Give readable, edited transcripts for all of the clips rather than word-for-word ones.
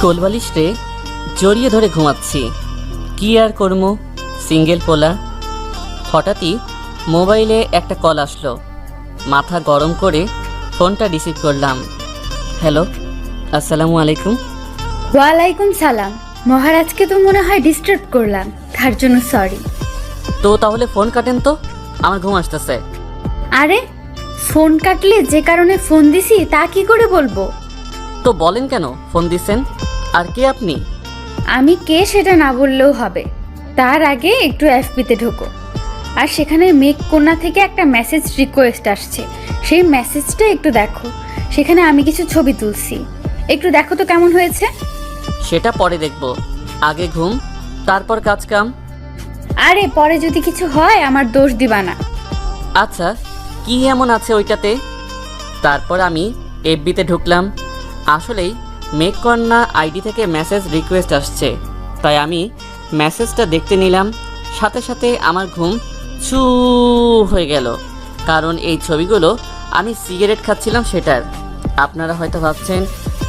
কোলবালিশ রে জড়িয়ে ধরে ঘুমাচ্ছি। কি আর করবো, সিঙ্গেল পোলা। হঠাৎই মোবাইলে একটা কল আসলো। মাথা গরম করে ফোনটা রিসিভ করলাম। হ্যালো, আসসালামু আলাইকুম। ওয়ালাইকুম সালাম। মহারাজকে তো মনে হয় ডিস্টার্ব করলাম, তার জন্য সরি। তো তাহলে ফোন কাটেন তো, আমার ঘুম আসতেছে। আরে ফোন কাটলে যে কারণে ফোন দিছি তা কি করে বলবো? তো বলেন কেন ফোন দিছেন, আর কে আপনি? আমি কে সেটা না বললেও হবে। তার আগে একটু এফবিতে ঢোকো, আর সেখানে মেঘ কন্যা থেকে একটা মেসেজ রিকোয়েস্ট আসছে। সেই মেসেজটা একটু দেখো, সেখানে আমি কিছু ছবি তুলছি। একটু দেখো তো কেমন হয়েছে। সেটা পরে দেখবো, আগে ঘুম, তারপর কাজ কাম। আরে পরে যদি কিছু হয় আমার দোষ দিবা না। আচ্ছা, কি এমন আছে ওইটাতে? তারপর আমি এফবিতে ঢুকলাম। আসলেই মেঘকন্যা আইডি থেকে মেসেজ রিকোয়েস্ট আসছে, তাই আমি মেসেজটা দেখতে নিলাম। সাথে সাথে আমার ঘুম ছু হয়ে গেল, কারণ এই ছবিগুলো আমি সিগারেট খাচ্ছিলাম সেটার। আপনারা হয়তো ভাবছেন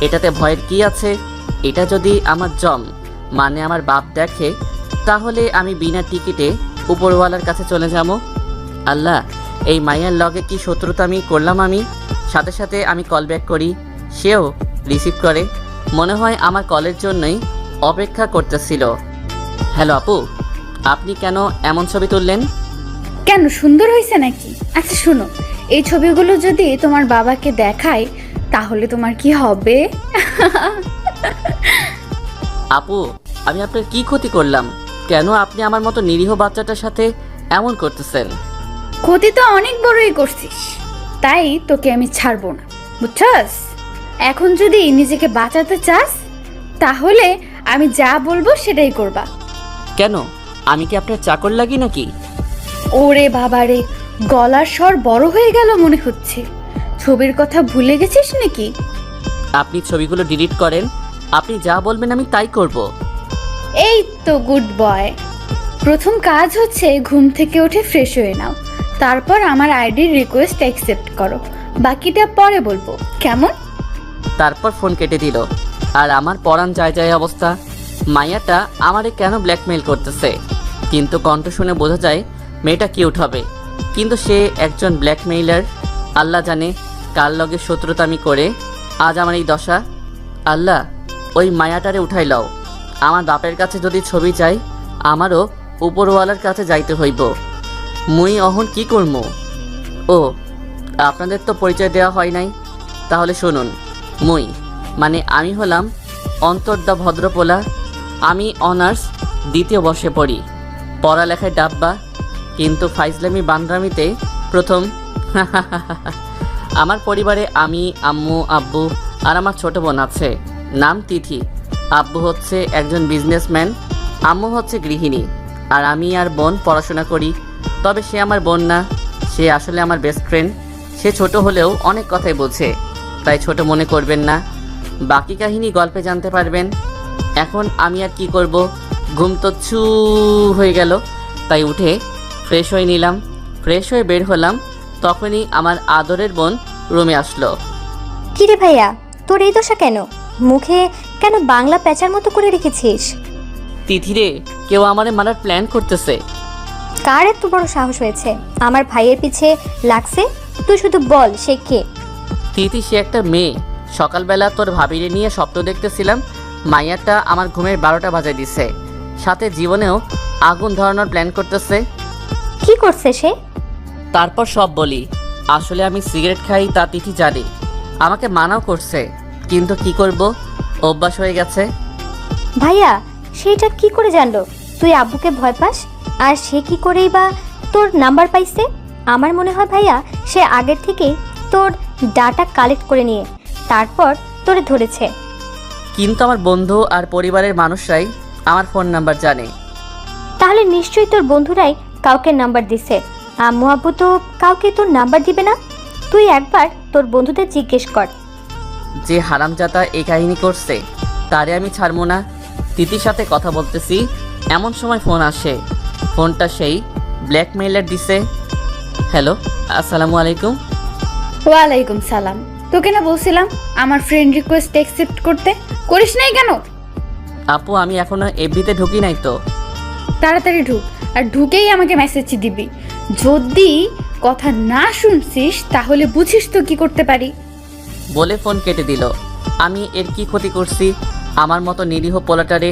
এটাতে ভয়ের কি আছে? এটা যদি আমার জম মানে আমার বাপ দেখে, তাহলে আমি বিনা টিকিটে উপরওয়ালার কাছে চলে যাব। আল্লাহ, এই মাইয়ার লগে কি শত্রুতা আমি করলাম। আমি সাথে সাথে আমি কল ব্যাক করি, সেও রিসিভ করে। মনে হয় আমার কলের জন্যই অপেক্ষা করতেছিল। হ্যালো আপু, আপনি কেন এমন ছবি তুললেন? কেন, সুন্দর হয়েছে নাকি? আচ্ছা শোনো, এই ছবিগুলো যদি তোমার বাবাকে দেখায় তাহলে তোমার কি হবে? আপু, আমি আপনার কি ক্ষতি করলাম? কেন আপনি আমার মতো নিরীহ বাচ্চাটার সাথে এমন করতেছেন? ক্ষতি তো অনেক বড়ই করছিস, তাই তোকে আমি ছাড়বো না, বুঝছস? এখন যদি নিজেকে বাঁচাতে চাস তাহলে আমি যা বলবো সেটাই করবা। কেন, আমি কি আপনার চাকর লাগি নাকি? ওরে বাবারে, গলার স্বর বড় হয়ে গেল মনে হচ্ছে। ছবির কথা ভুলে গেছিস নাকি? আপনি ছবিগুলো ডিলিট করেন, আপনি যা বলবেন আমি তাই করব। এই তো গুড বয়। প্রথম কাজ হচ্ছে ঘুম থেকে উঠে ফ্রেশ হয়ে নাও, তারপর আমার আইডির রিকোয়েস্ট অ্যাকসেপ্ট করো। বাকিটা পরে বলবো, কেমন? তারপর ফোন কেটে দিল। আর আমার পরাণ যায় যায় অবস্থা। মাইয়াটা আমারে কেন ব্ল্যাকমেইল করতেছে? কিন্তু কণ্ঠ শুনে বোঝা যায় মেয়েটা কিউট হবে, কিন্তু সে একজন ব্ল্যাকমেইলার। আল্লাহ জানে কার লগে শত্রুতা আমি করে আজ আমার এই দশা। আল্লাহ, ওই মায়াটারে উঠাই লও। আমার বাপের কাছে যদি ছবি চাই, আমারও উপরওয়ালার কাছে যাইতে হইব। মুই অহন কি করবো? ও, আপনাদের তো পরিচয় দেওয়া হয় নাই, তাহলে শুনুন। মুই মানে আমি হলাম অন্তর্দা ভদ্রপোলা। আমি অনার্স দ্বিতীয় বর্ষে পড়ি, পড়ালেখায় ডাব্বা, কিন্তু ফাইজলামি বান্দ্রামিতে প্রথম। আমার পরিবারে আমি, আম্মু, আব্বু আর আমার ছোট বোন আছে, নাম তিথি। আব্বু হচ্ছে একজন বিজনেসম্যান, আম্মু হচ্ছে গৃহিণী। আর আমি আর বোন পড়াশোনা করি। তবে সে আমার বোন না, সে আসলে আমার বেস্ট ফ্রেন্ড। সে ছোট হলেও অনেক কথাই বোঝে, তাই ছোট মনে করবেন না। বাকি কাহিনী গল্পে জানতে পারবেন। এখন আমি আর কি করব, ঘুম তো ছু হয়ে গেল, তাই উঠে ফ্রেশ হয়ে নিলাম। ফ্রেশ হয়ে বের হলাম, তখনই আমার আদরের বোন রুমে আসলো। কিরে ভাইয়া, তোর এই দশা কেন? মুখে কেন বাংলা প্যাঁচার মতো করে রেখেছিস? তিথিরে, কেউ আমারে মারার প্ল্যান করতেছে। কার এত বড় সাহস হয়েছে আমার ভাইয়ের পিছে লাগছে? তুই শুধু বল সে কে। তিথি, সে একটা মেয়ে। সকালবেলা তোর ভাবিরে নিয়ে স্বপ্ন দেখতেছিলাম, মাইয়াটা আমার ঘুমের 12টা বাজায় দিছে। সাথে জীবনেও আগুন ধরানোর প্ল্যান করতেছে। কি করছে সে? তারপর সব বলি। আসলে আমি সিগারেট খাই, তা তিথি জানে। আমাকে মানাও করছে, কিন্তু কি করব, অভ্যাস হয়ে গেছে। ভাইয়া, সেটা কি করে জানলো তুই আব্বুকে ভয় পাস? আর সে কি করেই বা তোর নাম্বার পাইছে? আমার মনে হয় ভাইয়া, সে আগের থেকেই তোর ডাটা কালেক্ট করে নিয়ে তারপর তোরে ধরেছে। কিন্তু আমার বন্ধু আর পরিবারের মানুষরাই আমার ফোন নাম্বার জানে। তাহলে নিশ্চয়ই তোর বন্ধুরাই কাউকে নাম্বার দিছে। আম্মু আব্বু তো কাউকে তোর নাম্বার দিবে না। তুই একবার তোর বন্ধুদের জিজ্ঞেস কর। যে হারামজাদা এই কাহিনী করছে তারে আমি ছাড়বো না। তিথির সাথে কথা বলতেছি, এমন সময় ফোন আসে। ফোনটা সেই ব্ল্যাকমেইলার দিছে। হ্যালো, আসসালামু আলাইকুম। ওয়ালাইকুম সালাম। তোকে না বলছিলাম আমার ফ্রেন্ড রিকোয়েস্ট অ্যাকসেপ্ট করতে, করিস নাই কেন? আপু আমি এখনো এফবিতে ঢুকি নাই তো। তাড়াতাড়ি ঢুক, আর ঢুকেই আমাকে মেসেজ দিবি। যদি কথা না শুনছিস তাহলে বুঝিস তো কি করতে পারি। বলে ফোন কেটে দিল। আমি এর কি ক্ষতি করছি? আমার মতো নিরীহ পোলাটারে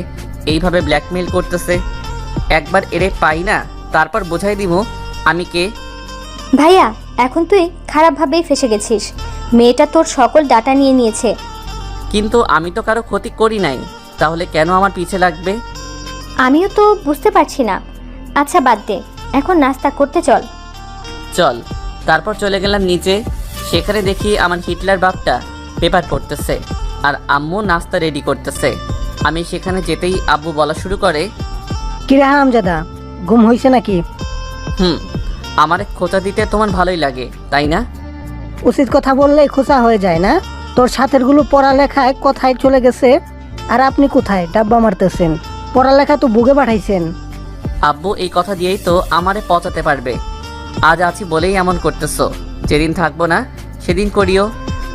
এইভাবে ব্ল্যাকমেইল করতেছে। একবার এরে পাই না, তারপর বোঝাই দিব আমি কে। ভাইয়া এখন তুই খারাপভাবেই ফেসে গেছিস। মেয়েটা তোর সকল ডাটা নিয়ে নিয়েছে। কিন্তু আমি তো কারো ক্ষতি করি নাই, তাহলে কেন আমার পিছে লাগবে? আমিও তো বুঝতে পারছি না। আচ্ছা বাদ দে, এখন নাস্তা করতে চল। চল। তারপর চলে গেলাম নিচে। সেখানে দেখি আমার হিটলার বাপটা পেপার পড়তেছে আর আম্মু নাস্তা রেডি করতেছে। আমি সেখানে যেতেই আব্বু বলা শুরু করে, কিরে হারামজাদা, ঘুম হইছে নাকি? আমার খোঁচা দিতে তোমার ভালোই লাগে তাই না? উচিত কথা বললেই খোঁচা হয়ে যায় না? তোর সাথেরগুলো পড়ালেখায় কোথায় চলে গেছে, আর আপনি কোথায় ডাব্বা মারতেছেন? পড়ালেখা তো বুকে পাঠাইছেন। আব্বু এই কথা দিয়েই তো আমারে পচাতে পারবে। আজ আছি বলেই এমন করতেছো, যেদিন থাকবো না সেদিন করিও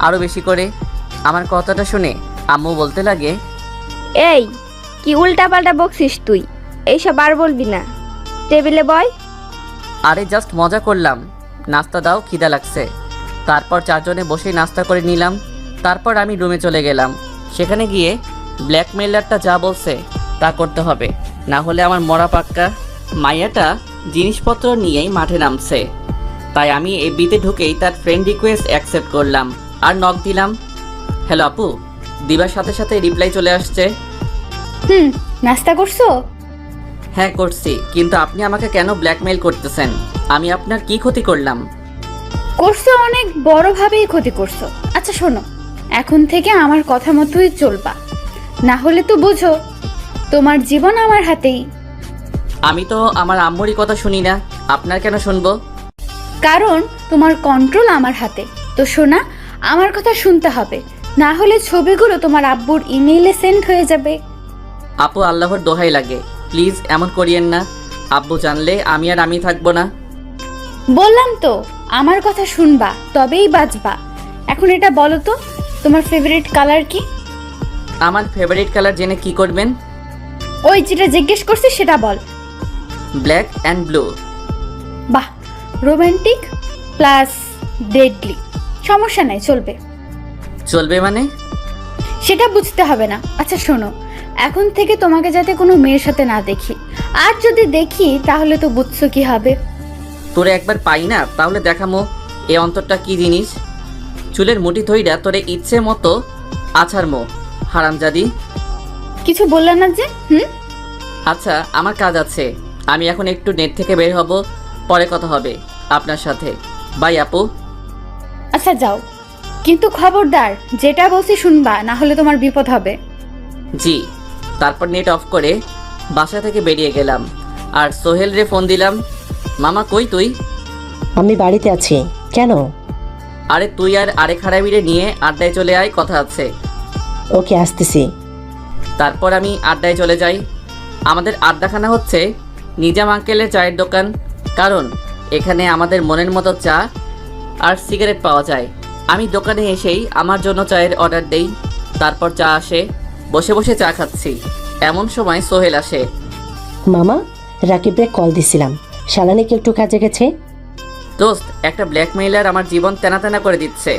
আরো বেশি করে। আমার কথাটা শুনে আম্মু বলতে লাগে, এই কি উল্টাপাল্টা বকছিস তুই? এইসব আর বলবি না, টেবিলে বয়। আরে জাস্ট মজা করলাম, নাস্তা দাও, খিদা লাগছে। তারপর চারজনে বসে নাস্তা করে নিলাম। তারপর আমি রুমে চলে গেলাম। সেখানে গিয়ে ব্ল্যাকমেইলারটা যা বলছে তা করতে হবে, না হলে আমার মরা পাক্কা। মাইয়াটা জিনিসপত্র নিয়েই মাঠে নামছে, তাই আমি এফবিতে ঢুকেই তার ফ্রেন্ড রিকোয়েস্ট অ্যাকসেপ্ট করলাম আর নক দিলাম। হ্যালো আপু। দিবার সাথে সাথে রিপ্লাই চলে আসছে। নাস্তা করছো? হ্যাঁ করছি, কিন্তু আপনি আমাকে কেন ব্ল্যাকমেইল করতেছেন? আমি আপনার কি ক্ষতি করলাম? করছো, অনেক বড়ভাবেই ক্ষতি করছো। আচ্ছা শোনো, এখন থেকে আমার কথা মতোই চলবা, না হলে তো বুঝো তোমার জীবন আমার হাতেই। আমি তো আমার আম্মুরই কথা শুনি না, আপনার কেন শুনবো? কারণ তোমার কন্ট্রোল আমার হাতে। তো শোনা, আমার কথা শুনতে হবে, না হলে ছবিগুলো তোমার আব্বুর ইমেইলে সেন্ড হয়ে যাবে। আপু আল্লাহর দোহাই লাগে, প্লিজ এমন করিয়েন না। আব্বু জানলে আমি থাকবো না। বললাম তো আমার কথা শুনবা, তবেই বাঁচবা। এখন এটা বলো তো, তোমার ফেভারিট কালার কি? আমার ফেভারিট কালার জেনে কি করবেন? ওই যেটা জিজ্ঞেস করছি সেটা বল। Black and blue. বাহ, রোমান্টিক প্লাস ডেডলি। সমস্যা নাই, চলবে। চলবে মানে? সেটা বুঝতে হবে না। আচ্ছা শোনো, এখন থেকে তোমাকে যাতে কোনো মেয়ের সাথে না দেখি, আর যদি দেখি তাহলে তো বুঝছো কি হবে। তোরে একবার পাই না, তাহলে দেখামো এ অন্তরটা কি জিনিস। চুলের মুঠি ধইরা তোরে ইচ্ছে মতো আছাড়মো, হারামজাদি। কিছু বললা না যে? আচ্ছা আমার কাজ আছে, আমি এখন একটু নেট থেকে বের হব, পরে কথা হবে আপনার সাথে। বাই আপু। আচ্ছা যাও, কিন্তু খবরদার যেটা বলছি শুনবা, না হলে তোমার বিপদ হবে। জি। তারপর নেট অফ করে বাসা থেকে বেরিয়ে গেলাম আর সোহেল রে ফোন দিলাম। মামা কই তুই? আমি বাড়িতে আছি, কেন? আরে তুই আর আরেক হারামিরে নিয়ে আড্ডায় চলে আয়, কথা আছে। ওকে আসতেছি। তারপর আমি আড্ডায় চলে যাই। আমাদের আড্ডাখানা হচ্ছে নিজাম আঙ্কেলের চায়ের দোকান, কারণ এখানে আমাদের মনের মতো চা আর সিগারেট পাওয়া যায়। আমি দোকানে এসেই আমার জন্য চায়ের অর্ডার দেই, তারপর চা আসে। বসে বসে চা খাচ্ছি, এমন সময় সোহেল আসে। মামা, রাকিবরে কল দিছিলাম, শালানিকে একটু কাজে গেছে। দোস্ত, একটা ব্ল্যাকমেইলার আমার জীবন তেনা তেনা করে দিচ্ছে।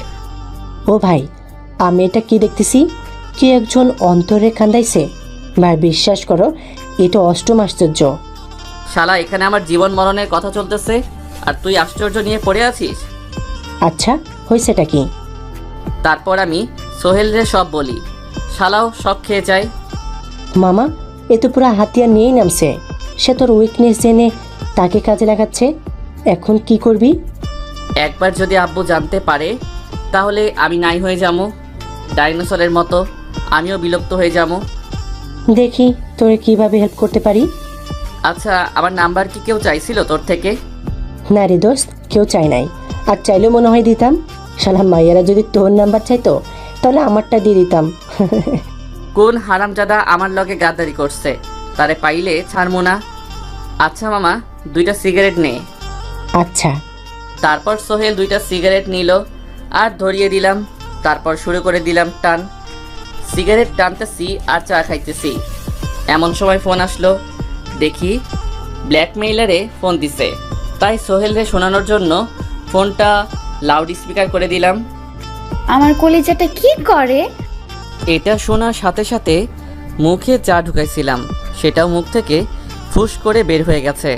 ও ভাই, আমি এটা কি দেখতেছি? কি একজন অন্তরে কান্দাইছে? ভাই বিশ্বাস করো, এটা অষ্টম আশ্চর্য। শালা, এখানে আমার জীবন মরণের কথা চলতেছে আর তুই আশ্চর্য নিয়ে পড়ে আছিস। আচ্ছা, হয়েছেটা কি? তারপর আমি সোহেলরে সব বলি, শালাও সব খেয়ে যায়। মামা, এ তো পুরো হাতিয়ার নিয়েই নামছে। সে তোর উইকনেস জেনে তাকে কাজে লাগাচ্ছে। এখন কি করবি? একবার যদি আব্বু জানতে পারে তাহলে আমি নাই হয়ে যাবো, ডাইনোসরের মতো আমিও বিলুপ্ত হয়ে যাবো। দেখি তোরে কিভাবে হেল্প করতে পারি। আচ্ছা, আমার নাম্বার কি কেউ চাইছিল তোর থেকে? না রে দোস্ত, কেউ চাই নাই। আর চাইলেও মনে হয় দিতাম। শালা মাইয়ারা যদি তোর নাম্বার চাইতো তাহলে আমারটা দিয়ে দিতাম। কোন হারামজাদা আমার লগে গাদ্দারি করছে, তারে পাইলে ছাড়মো না। আচ্ছা মামা, 2টা সিগারেট নে। আচ্ছা। তারপর সোহেল 2টা সিগারেট নিল আর ধরিয়ে দিলাম। তারপর শুরু করে দিলাম টান। সিগারেট টানতেছি আর চা খাইতেছি। এমন সময় ফোন আসলো। দেখি ব্ল্যাকমেইলারে ফোন দিছে, তাই সোহেলরে শোনানোর জন্য ফোনটা লাউড স্পিকার করে দিলাম। আমার কলিজাটা কি করে? এটা শোনার সাথে সাথে মুখে চা ঢুকাইছিলাম, সেটাও মুখ থেকে ফুস করে বের হয়ে গেছে।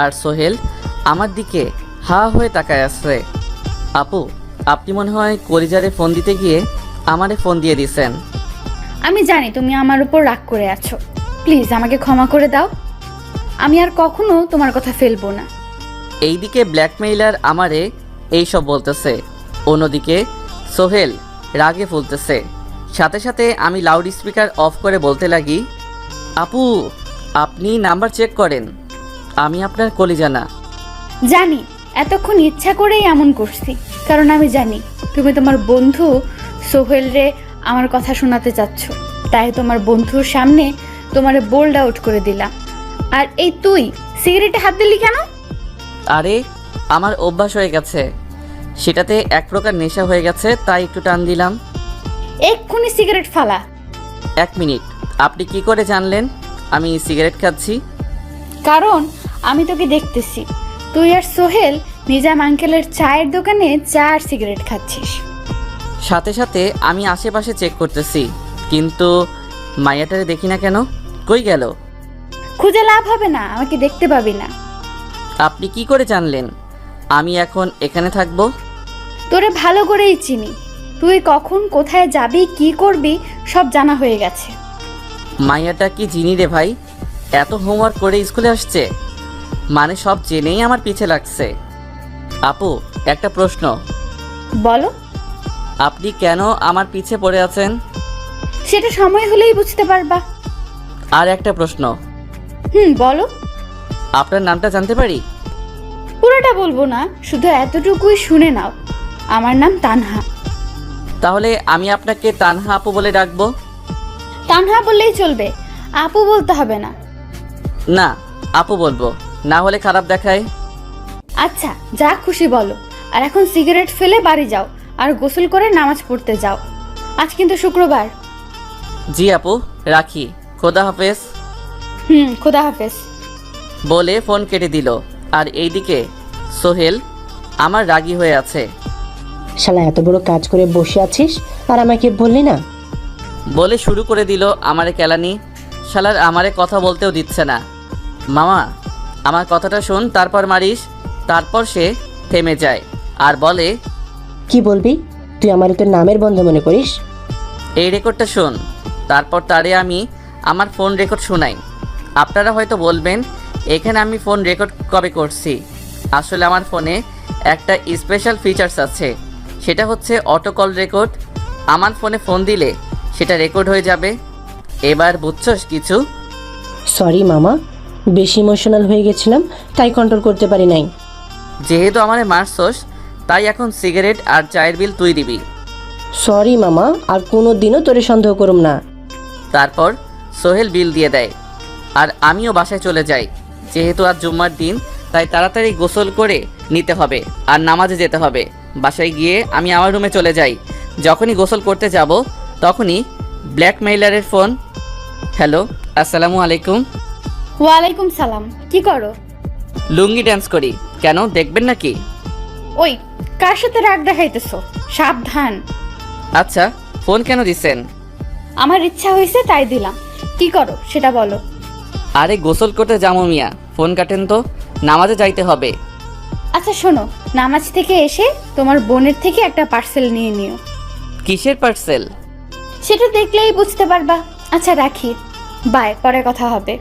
আর সোহেল আমার দিকে হা হয়ে তাকায় আছে। আপু, আপনি মনে হয় কলিজারে ফোন দিতে গিয়ে আমারে ফোন দিয়ে দিছেন। আমি জানি তুমি আমার উপর রাগ করে আছো, প্লিজ আমাকে ক্ষমা করে দাও। আমি আর কখনো তোমার কথা ফেলবো না। এইদিকে ব্ল্যাকমেইলার আমারে এইসব বলতেছে, অন্যদিকে সোহেল রাগে ফুলতেছে। সাথে সাথে আমি লাউড স্পিকার অফ করে বলতে লাগি, আপু আপনি নাম্বার চেক করেন, আমি আপনার কলিজা না। জানি এতক্ষণ ইচ্ছা করেই এমন করছি, কারণ আমি জানি তুমি তোমার বন্ধু সোহেল রে আমার কথা শোনাতে চাচ্ছ, তাই তোমার বন্ধুর সামনে তোমারে বোল্ড আউট করে দিলাম। আর এই তুই সিগারেটে হাত দিলি কেন? আরে আমার অভ্যাস হয়ে গেছে, সেটাতে এক প্রকার নেশা হয়ে গেছে, তাই একটু টান দিলাম। এক্ষুনি সিগারেট ফালা। 1 মিনিট, আপনি কি করে জানলেন আমি সিগারেট খাচ্ছি? কারণ আমি তোকে দেখতেছি, তুই আর সোহেল নিজাম আঙ্কেলের চায়ের দোকানে চা আর সিগারেট খাচ্ছিস। সাথে সাথে আমি আশেপাশে চেক করতেছি, কিন্তু মাইয়াটারে দেখি না কেন, কই গেল? খুঁজে লাভ হবে না, আমাকে দেখতে পাবি না। আপনি কি করে জানলেন আমি এখন এখানে থাকবো? তোরে ভালো করেই চিনি, তুই কখন কোথায় যাবি কি করবি সব জানা হয়ে গেছে। মাইয়াটা কি চিনি রে ভাই, এত হোমওয়ার্ক করে স্কুলে আসছে, মানে সব জেনেই আমার পিছে লাগছে। আপু একটা প্রশ্ন, বলো। আপনি কেন আমার পিছে পড়ে আছেন? সেটা সময় হলেই বুঝতে পারবা। আর একটা প্রশ্ন, বলো। আপনার নামটা জানতে পারি? পুরোটা বলবো না, শুধু এতটুকুই শুনে নাও, আমার নাম তানহা। তাহলে আমি আপনাকে তানহা আপু বলে ডাকবো? তানহা বললেই চলবে, আপু বলতে হবে না। না, আপু বলবো, না হলে খারাপ দেখায়। আচ্ছা যা খুশি বলো, আর এখন সিগারেট ফেলে বাড়ি যাও আর গোসল করে নামাজ পড়তে যাও, আজ কিন্তু শুক্রবার। জি আপু, রাখি, খোদা হাফেজ। খোদা হাফেজ। বলে ফোন কেটে দিল। আর এইদিকে সোহেল আমার রাগী হয়ে আছে। শালা এত বড় কাজ করে বসে আছিস আর আমাকে বললি না? বলে শুরু করে দিল আমারে কেলানি। শালার আমারে কথা বলতেও দিচ্ছে না। মামা আমার কথাটা শোন, তারপর মারিস। তারপর সে থেমে যায় আর বলে, কি বলবি? তুই আমার তোর নামের বন্ধু মনে করিস? এই রেকর্ডটা শোন। তারপর তারে আমি আমার ফোন রেকর্ড শোনাই। আপনারা হয়তো বলবেন এখানে আমি ফোন রেকর্ড কবে করছি। আসলে আমার ফোনে একটা স্পেশাল ফিচার্স আছে, সেটা হচ্ছে অটো কল রেকর্ড। আমার ফোনে ফোন দিলে সেটা রেকর্ড হয়ে যাবে। এবার বুঝছস কিছু? সরি মামা, বেশি ইমোশনাল হয়ে গেছিলাম, তাই কন্ট্রোল করতে পারি নাই। যেহেতু আমারে মারছস, তাই এখন সিগারেট আর চায়ের বিল তুই দিবি। সরি মামা, আর কোনো দিনও তোরে সন্দেহ করুম না। তারপর সোহেল বিল দিয়ে দেয় আর আমিও বাসায় চলে যাই। যেহেতু আজ জুম্মার দিন, তাই তাড়াতাড়ি গোসল করে নিতে হবে আর নামাজে যেতে হবে। বাসায় গিয়ে আমি আমার রুমে চলে যাই। যখনই গোসল করতে যাব তখনই ব্ল্যাকমেইলারের ফোন। হ্যালো, আসসালামু আলাইকুম। ওয়ালাইকুম সালাম। কি করো? লুঙ্গি ডান্স করি। কেন, দেখবেন নাকি? ওই কার সাথে রাগ দেখাইতেছো? সাবধান। আচ্ছা, ফোন কেন দিছেন? আমার ইচ্ছা হয়েছে তাই দিলাম। কি করো সেটা বলো। আরে গোসল করতে যাবো মিয়া, ফোন কাটেন তো, নামাজে যাইতে হবে। আচ্ছা শোনো, নামাজ থেকে এসে তোমার বোনের থেকে একটা পার্সেল নিয়ে নিও। কিসের পার্সেল? সেটা দেখলেই বুঝতে পারবা। আচ্ছা রাখি, বাই, পরে কথা হবে।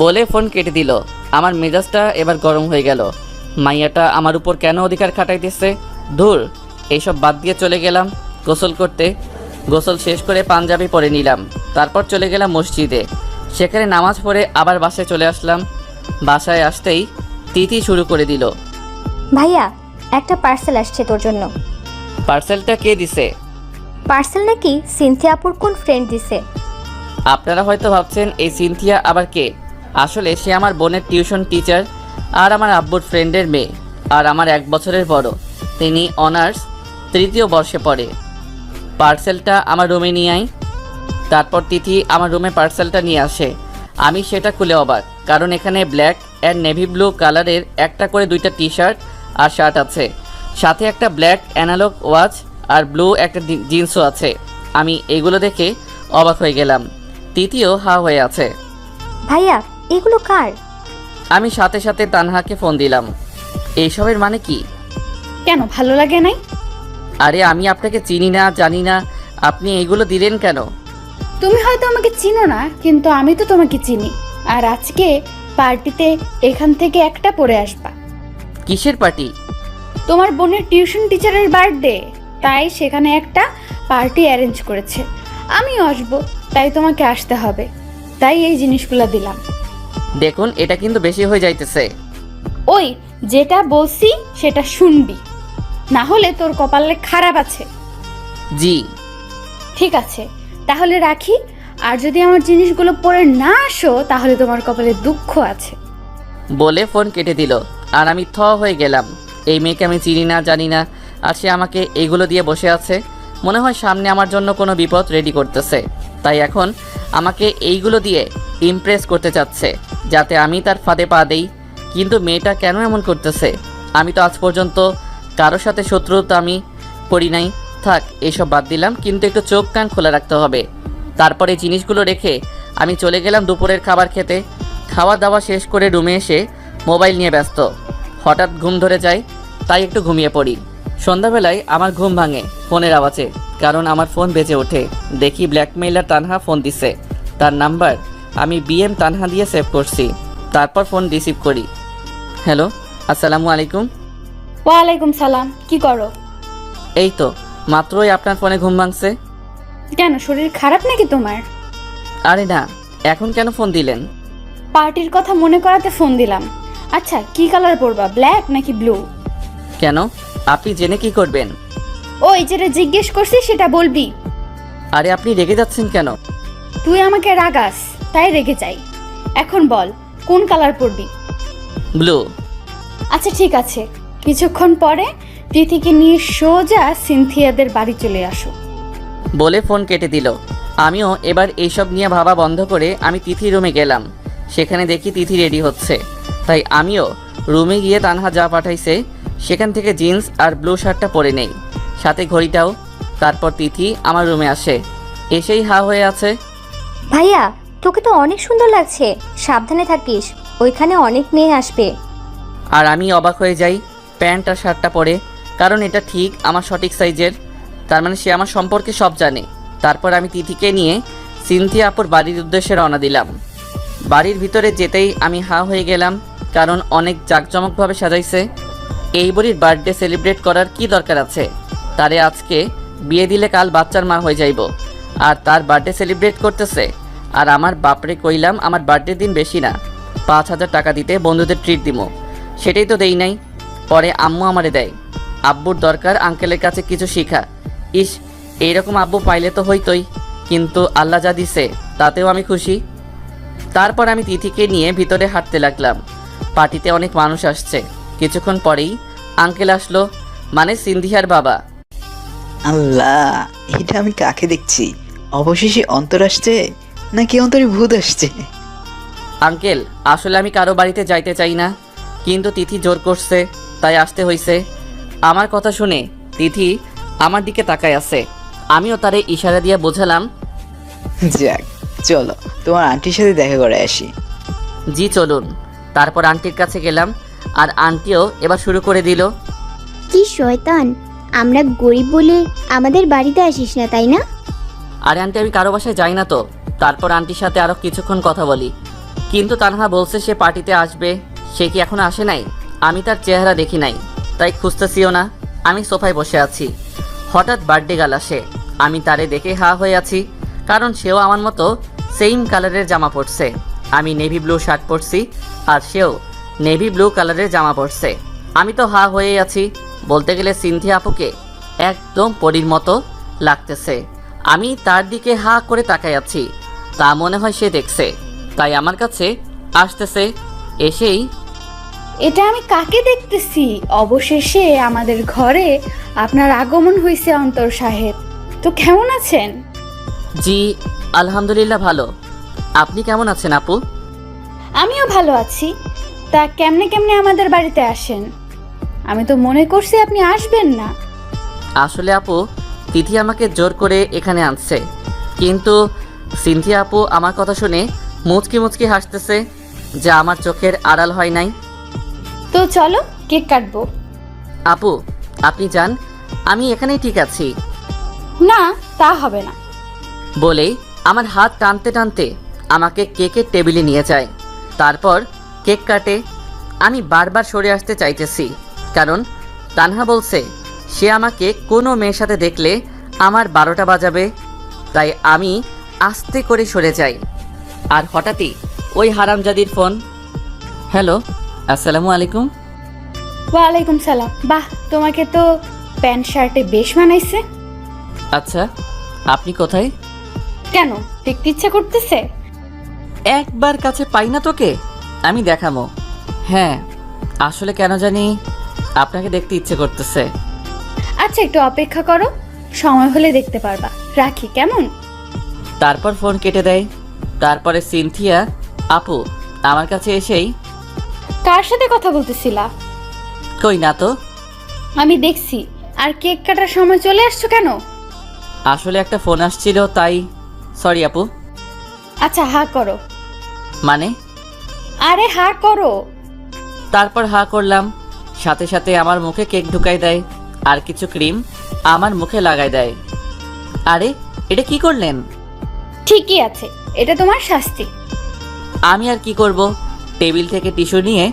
বলে ফোন কেটে দিল। আমার মেজাজটা এবার গরম হয়ে গেল। মাইয়াটা আমার উপর কেন অধিকার খাটাইতেছে? ধুর, এইসব বাদ দিয়ে চলে গেলাম গোসল করতে। গোসল শেষ করে পাঞ্জাবি পরে নিলাম। তারপর চলে গেলাম মসজিদে। সেখানে নামাজ পড়ে আবার বাসায় চলে আসলাম। বাসায় আসতেই তিথি শুরু করে দিল, ভাইয়া একটা পার্সেল আসছে তোর জন্য। পার্সেলটা কে দিছে? পার্সেল নাকি সিনথিয়া আপুর কোন ফ্রেন্ড দিছে। আপনারা হয়তো ভাবছেন এই সিনথিয়া আবার কে। আসলে সে আমার বোনের টিউশন টিচার আর আমার আব্বুর ফ্রেন্ডের মেয়ে, আর আমার 1 বছরের বড়। তিনি অনার্স 3য় বর্ষে পড়ে। পার্সেলটা আমার রুমে নিয়ে আয়। তারপর তিথি আমার রুমে পার্সেলটা নিয়ে আসে। আমি সেটা খুলে অবাক, কারণ এখানে ব্ল্যাক অ্যান্ড নেভি ব্লু কালারের একটা করে 2টা টি শার্ট আর শার্ট আছে, সাথে একটা ব্ল্যাক অ্যানালগ ওয়াচ আর ব্লু একটা জিন্সও আছে। আমি এগুলো দেখে অবাক হয়ে গেলাম। তিথিও হা হয়ে আছে। ভাইয়া এগুলো কার? আমি সাথে সাথে তানহাকে ফোন দিলাম। এইসবের মানে কি? কেন, ভালো লাগে নাই? আরে আমি আপনাকে চিনি না, জানি না, আপনি এইগুলো দিলেন কেন? তুমি হয়তো আমাকে চিনো না, কিন্তু আমি তো তোমাকে চিনি। আর আজকে পার্টিতে এখান থেকে একটা পরে আসবা। কিসের পার্টি? তোমার বোনের টিউশন টিচারের বার্থডে, তাই সেখানে একটা পার্টি অ্যারেঞ্জ করেছে। আমিও আসবো, তাই তোমাকে আসতে হবে। তাই এই জিনিসগুলো দিলাম। দেখুন, এটা কিন্তু বেশি হয়ে যাইতেছে। ওই, যেটা বলছি সেটা শুনবি, না হলে তোর কপালে খারাপ আছে। জি। ঠিক আছে, তাহলে রাখি। আর যদি আমার জিনিসগুলো পরে না আসো, তাহলে তোমার কপালে দুঃখ আছে। বলে ফোন কেটে দিল। আর আমি থ হয়ে গেলাম। এই মেয়েকে আমি চিনি না, জানি না, আর সে আমাকে এইগুলো দিয়ে বসে আছে। মনে হয় সামনে আমার জন্য কোনো বিপদ রেডি করতেছে। তাই এখন আমাকে এইগুলো দিয়ে ইমপ্রেস করতে চাচ্ছে, যাতে আমি তার ফাঁদে পা দেই। কিন্তু মেয়েটা কেন এমন করতেছে? আমি তো আজ পর্যন্ত কারোর সাথে শত্রুতা আমি করি নাই। থাক, এইসব বাদ দিলাম, কিন্তু একটু চোখ কান খোলা রাখতে হবে। তারপরে জিনিসগুলো রেখে আমি চলে গেলাম দুপুরের খাবার খেতে। খাওয়া দাওয়া শেষ করে রুমে এসে মোবাইল নিয়ে ব্যস্ত। হঠাৎ ঘুম ধরে যায়, তাই একটু ঘুমিয়ে পড়ি। সন্ধ্যাবেলায় আমার ঘুম ভাঙে ফোনের আওয়াজে, কারণ আমার ফোন বেজে ওঠে। দেখি ব্ল্যাকমেইলার তানহা ফোন দিছে। তার নাম্বার আমি BM তানহা দিয়ে সেভ করছি। তারপর ফোন রিসিভ করি। হ্যালো, আসসালামু আলাইকুম। ওয়ালাইকুম সালাম, কি করো? এই তো মাত্রই আপনার ফোনে ঘুম ভাঙছে। কেন, শরীর খারাপ নাকি তোমার? আরে না, এখন কেন ফোন দিলেন? পার্টির কথা মনে করাতে ফোন দিলাম। আচ্ছা, কি কালার পরবা, ব্ল্যাক নাকি ব্লু? কেন, আপনি জেনে কি করবেন? ওই যেটা জিজ্ঞেস করছি সেটা বলবি। আরে আপনি রেগে যাচ্ছেন কেন? তুই আমাকে রাগাস, তাই রেগে যাই। এখন বল, কোন কালার পরবি? ব্লু। আচ্ছা ঠিক আছে, কিছুক্ষণ পরে তিথিকে নিয়ে সোজা সিনথিয়াদের বাড়ি চলে আসো। বলে ফোন কেটে দিল। আমিও এবার এইসব নিয়ে ভাবা বন্ধ করে আমি তিথি রুমে গেলাম। সেখানে দেখি তিথি রেডি হচ্ছে, তাই আমিও রুমে গিয়ে তানহা যা পাঠাইছে সেখান থেকে জিন্স আর ব্লু শার্টটা পরে নেই, সাথে ঘড়িটাও। তারপর তিথি আমার রুমে আসে, এসেই হা হয়ে আছে। ভাইয়া তোকে তো অনেক সুন্দর লাগছে, সাবধানে থাকিস, ওইখানে অনেক মেয়ে আসবে। আর আমি অবাক হয়ে যাই প্যান্ট আর শার্টটা পরে, কারণ এটা ঠিক আমার সঠিক সাইজের। তার মানে সে আমার সম্পর্কে সব জানে। তারপর আমি তিথিকে নিয়ে সিনথিয়া আপুর বাড়ির উদ্দেশ্যে রওনা দিলাম। বাড়ির ভিতরে যেতেই আমি হা হয়ে গেলাম, কারণ অনেক জাঁকজমকভাবে সাজাইছে। এই বুড়ির বার্থডে সেলিব্রেট করার কি দরকার আছে? তারে আজকে বিয়ে দিলে কাল বাচ্চার মা হয়ে যাইব, আর তার বার্থডে সেলিব্রেট করতেছে। আর আমার বাপরে কইলাম আমার বার্থডে দিন বেশি না, 5,000 টাকা দিতে বন্ধুদের ট্রিট দিমো, সেটাই তো দেই নাই। পরে আম্মু আমারে দেয়। আব্বুর দরকার আঙ্কেলের কাছে কিছু শিখা। ইস, এইরকম আব্বু পাইলে তো হইতোই, কিন্তু আল্লাহ যা দিছে তাতেও আমি খুশি। তারপর আমি তিথিকে নিয়ে ভিতরে হাঁটতে লাগলাম। পার্টিতে অনেক মানুষ আসছে। কিছুক্ষণ পরেই আঙ্কেল আসলো, মানে সিনথিয়ার বাবা। আল্লাহ, এটা আমি কাকে দেখছি? অবশেষে অন্তর আসছে নাকি অন্তরে ভূত আসছে? আঙ্কেল, আসলে আমি কারো বাড়িতে যাইতে চাই না, কিন্তু তিথি জোর করছে, তাই আসতে হইছে। আমার কথা শুনে তিথি আমার দিকে তাকায় আছে। আমিও তারে ইশারা দিয়ে বোঝালাম। যাক, চলো তোমার আন্টির সাথে দেখা করে আসি। জি চলুন। তারপর আন্টির কাছে গেলাম, আর আন্টিও এবার শুরু করে দিল। কি শয়তান, আমরা গরিব বলে আমাদের বাড়িতে আসিস না, তাই না? আরে আন্টি, আমি কারো বাসায় যাই না তো। তারপর আন্টির সাথে আরও কিছুক্ষণ কথা বলি, কিন্তু তানহা বলছে সে পার্টিতে আসবে। সে কি এখনো আসে নাই? আমি তার চেহারা দেখি নাই, তাই খুঁজতেছিও না। আমি সোফায় বসে আছি, হঠাৎ বার্থডে গার্ল আসে। আমি তারে দেখে হা হয়ে আছি, কারণ সেও আমার মতো সেম কালারের জামা পরছে। আমি নেভি ব্লু শার্ট পরছি, আর সেও নেভি ব্লু কালারের জামা পরছে। আমি তো হা হয়ে আছি। বলতে গেলে সিনথিয়া আপুকে একদম পরীর মতো লাগতেছে। আমি তার দিকে হা করে তাকাই আছি, তা মনে হয় সে দেখছে, তাই আমার কাছে আসতেছে। এসেই, এটা আমি কাকে দেখতেছি? অবশেষে আমাদের ঘরে আপনার আগমন হয়েছে অন্তর সাহেব। তো কেমন আছেন? জি আলহামদুলিল্লাহ ভালো। আপনি কেমন আছেন আপু? আমিও ভালো আছি। তা কেমনে কেমনে আমাদের বাড়িতে আসেন? আমি তো মনে করছি আপনি আসবেন না। আসলে আপু, তিথি আমাকে জোর করে এখানে আনছে, কিন্তু সিনথিয়া আপু আমার কথা শুনে মুচকি মুচকি হাসতেছে, যা আমার চোখের আড়াল হয় নাই। তো চলো কেক কাটবো। আপু আপনি যান, আমি এখানেই ঠিক আছি। না, তা হবে না। বলেই আমার হাত টানতে টানতে আমাকে কেকের টেবিলে নিয়ে যায়, তারপর কেক কাটে। আমি বারবার সরে আসতে চাইতেছি, কারণ তানহা বলছে সে আমাকে কোনো মেয়ের সাথে দেখলে আমার 12টা বাজাবে। তাই আমি আস্তে করে সরে যাই। আর হঠাৎই ওই হারামজাদির ফোন। হ্যালো, আসসালামু আলাইকুম। ওয়ালাইকুম সালাম। বাহ, তোমাকে তো প্যান্ট শার্টে বেশ মানাইছে। আচ্ছা, আপনি কোথায়? কেন, দেখতে ইচ্ছা করতেছে? একবার কাছে পাই না তোকে, আমি দেখামো। হ্যাঁ, আসলে কেন জানি আপনাকে দেখতে ইচ্ছে করতেছে। আচ্ছা, একটু অপেক্ষা করো, সময় হলে দেখতে পারবা। রাখি কেমন? তারপর ফোন কেটে দেয়। তারপরে সিনথিয়া আপু আমার কাছে এসেই, কার সাথে কথা বলতেছিলা? কই না তো। আমি দেখছি। আর কেক কাটার সময় চলে আসছো কেন? আসলে একটা ফোন আসছিল তাই। সরি আপু। আচ্ছা, হা করো। মানে? আরে হা করো। তারপর হা করলাম, সাথে সাথে আমার মুখে কেক ঢুকাই দেয় আর কিছু ক্রিম আমার মুখে লাগাই দেয়। আরে এটা কি করলেন? ঠিকই আছে, এটা তোমার শাস্তি। আমি আর কি করব, টেবিল থেকে টিস্যু নিয়ে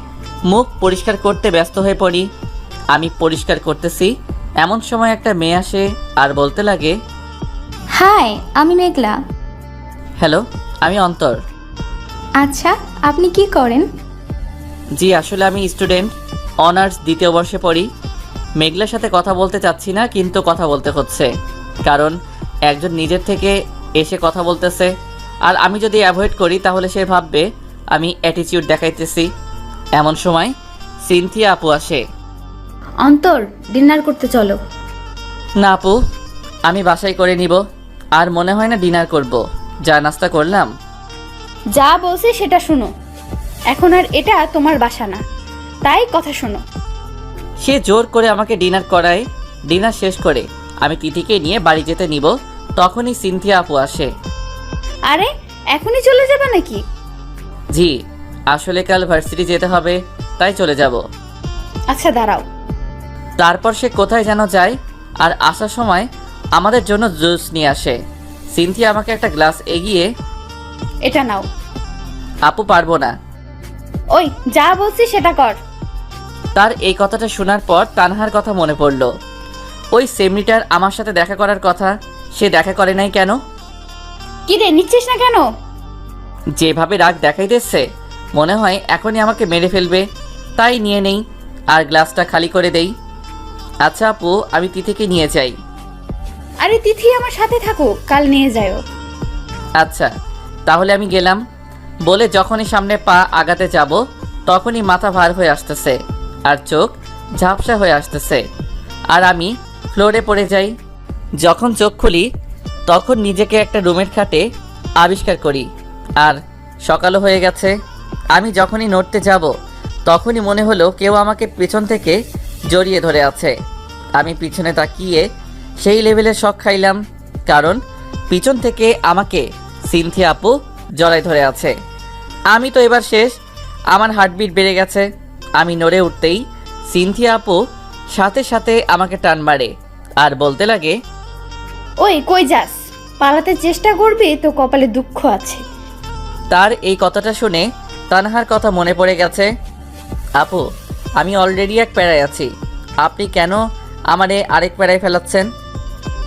মুখ পরিষ্কার করতে ব্যস্ত হয়ে পড়ি। আমি পরিষ্কার করতেছি, এমন সময় একটা মেয়ে আসে আর বলতে লাগে, হাই, আমি মেঘলা। হ্যালো, আমি অন্তর। আচ্ছা, আপনি কি করেন? জি আসলে আমি স্টুডেন্ট, অনার্স 2য় বর্ষে পড়ি। মেঘলার সাথে কথা বলতে চাচ্ছি না, কিন্তু কথা বলতে হচ্ছে, কারণ একজন নিজের থেকে এসে কথা বলতেছে। আর আমি যদি অ্যাভয়েড করি তাহলে সে ভাববে আমি অ্যাটিটিউড দেখাইতেছি। এমন সময় সিনথিয়া আপু আসে। অন্তর, ডিনার করতে চলো। না আপু, আমি বাসায় করে নিব, আর মনে হয় না ডিনার করব, যা নাস্তা করলাম। যা বলছি সেটা শুনো। এখন আর এটা তোমার বাসা না, তাই কথা শোনো। সে জোর করে আমাকে ডিনার করায়। ডিনার শেষ করে আমি তিথিকে নিয়ে বাড়ি যেতে নিব, তখনই সিনথিয়া আপু আসে। আরে, এখনই চলে যাবে নাকি? জি, আসলে কাল ভার্সিটি যেতে হবে, তাই চলে যাব। আচ্ছা, দাঁড়াও। তারপর সে কোথায় যেন যায়, আর আসার সময় আমাদের জন্য জুস নিয়ে আসে। সিনথিয়া আমাকে একটা গ্লাস এগিয়ে, এটা নাও। আপু পারবো না। ওই, যা বলছি সেটা কর। তার এই কথাটা শোনার পর তানহার কথা মনে পড়ল। ওই সেমিটার আমার সাথে দেখা করার কথা, সে দেখা করে নাই কেন? কি রে, নিচ্ছিস না কেন? যেভাবে রাগ দেখাইতেছে মনে হয় এখনই আমাকে মেরে ফেলবে, তাই নিয়ে নেই আর গ্লাসটা খালি করে দেই। আচ্ছা আপু, আমি তিথিকে নিয়ে যাই। আরে তিথি আমার সাথে থাকো, কাল নিয়ে যাও। আচ্ছা তাহলে আমি গেলাম, বলে যখনই সামনে পা আগাতে যাব তখনই মাথা ভার হয়ে আসতেছে আর চোখ ঝাপসা হয়ে আসতেছে, আর আমি ফ্লোরে পড়ে যাই। যখন চোখ খুলি তখন নিজেকে একটা রুমের খাটে আবিষ্কার করি, আর সকালও হয়ে গেছে। আমি যখনই নড়তে যাব তখনই মনে হলো কেউ আমাকে পিছন থেকে জড়িয়ে ধরে আছে। আমি পিছনে তাকিয়ে সেই লেভেলের শক খাইলাম, কারণ পিছন থেকে আমাকে সিনথিয়া আপু জড়ায় ধরে আছে। আমি তো এবার শেষ, আমার হার্টবিট বেড়ে গেছে। আমি নড়ে উঠতেই সিনথিয়া আপু সাথে সাথে আমাকে টান মারে আর বলতে লাগে, ওই কই যাস? পালাতে চেষ্টা করবি তো কপালে দুঃখ আছে। তার এই কথাটা শুনে তানহার কথা মনে পড়ে গেছে। আপু, আমি অলরেডি এক প্যারায় আছি, আপনি কেন আমারে আরেক প্যারায় ফেলাচ্ছেন?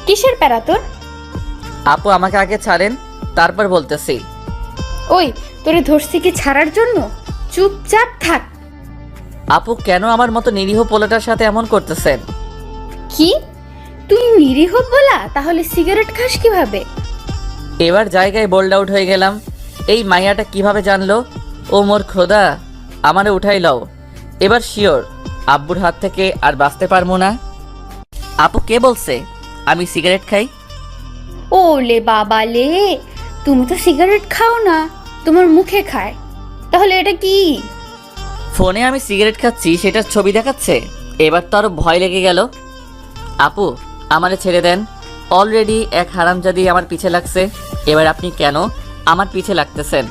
কিসের প্যারা তোর? আপু আমাকে আগে ছাড়েন, তারপর বলতেছি। ওই, তোরে ধরছি কি ছাড়ার জন্য? চুপচাপ থাক। আপু কেন আমার মতো নিরীহ পোলাটার সাথে এমন করতেছেন? কি, তুই নিরীহ বলা? তাহলে সিগারেট খাস কিভাবে? এবার জায়গায় বোল্ড আউট হয়ে গেলাম। এই মাইয়াটা কিভাবে জানলো? ও মোর খোদা, আমারে উঠাই লও। এবার শিওর আব্বুর হাত থেকে আর বাঁচতে পারবো না। আপু কে বলছে আমি সিগারেট খাই? ওলে বাবা লে, তুমি তো সিগারেট খাও না, তোমার মুখে খায়, তাহলে এটা কি? ফোনে আমি সিগারেট খাচ্ছি সেটার ছবি দেখাচ্ছে। এবার তো আরো ভয় লেগে গেল। আপু, আমারে ছেড়ে দেন। অলরেডি এক হারামজাদি আমার পিছে লাগছে, এবার আপনি কেন আমার পিছে লাগতেছেন?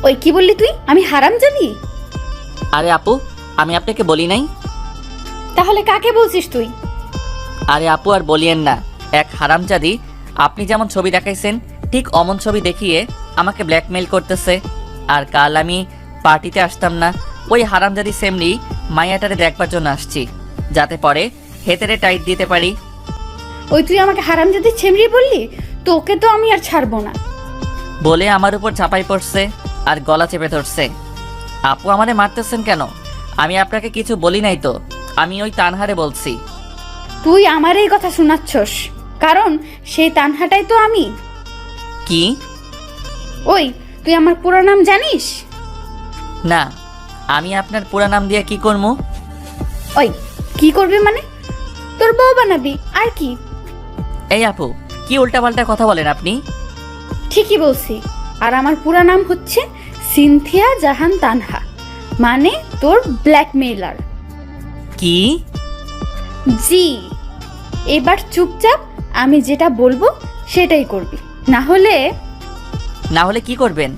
ওই কি বললি তুই? আমি হারামজাদি? আরে আপু, আমি আপনাকে বলি নাই? তাহলে কাকে বলছিস তুই? আরে আপু, আর বলিয়েন না। এক হারামজাদি আপনি যেমন ছবি দেখাইছেন ঠিক অমন ছবি দেখিয়ে আমাকে ব্ল্যাকমেইল করতেছে। আর কাল আমি পার্টিতে আসতাম না, ওই হারামজাদি সেমনি মাইয়াটারে দেখবার জন্য আসছি, যাতে পরে হেতেরে টাইট দিতে পারি। ওই তুই আমাকে হারামজাদি ছেমড়ি বললি? তোকে তো আমি আর ছাড়বো না। বলে আমার উপর ঝাঁপাই পড়ছে আর গলা চেপে ধরছে। আপু, আমারে মারতেছেন কেন? আমি আপনাকে কিছু বলি নাই তো, আমি ওই তানহারে বলছি। তুই আমার এই কথা শোনাচ্ছস, কারণ সেই তানহাটাই তো আমি। কি? ওই তুই আমার পুরো নাম জানিস? না, আমি আপনার পুরা নাম দিয়ে কি করবো? ওই কি করবি মানে? তোর বউ বানাবি আর কি? এই আপু, কি উল্টাপাল্টা কথা বলেন আপনি? ঠিকই বলছি। আর আমার পুরো নাম হচ্ছে সিনথিয়া জাহান তানহা, মানে তোর ব্ল্যাকমেইলার। কি? জি। এবার চুপচাপ আমি যেটা বলবো সেটাই করবি, না হলে কি করবেন?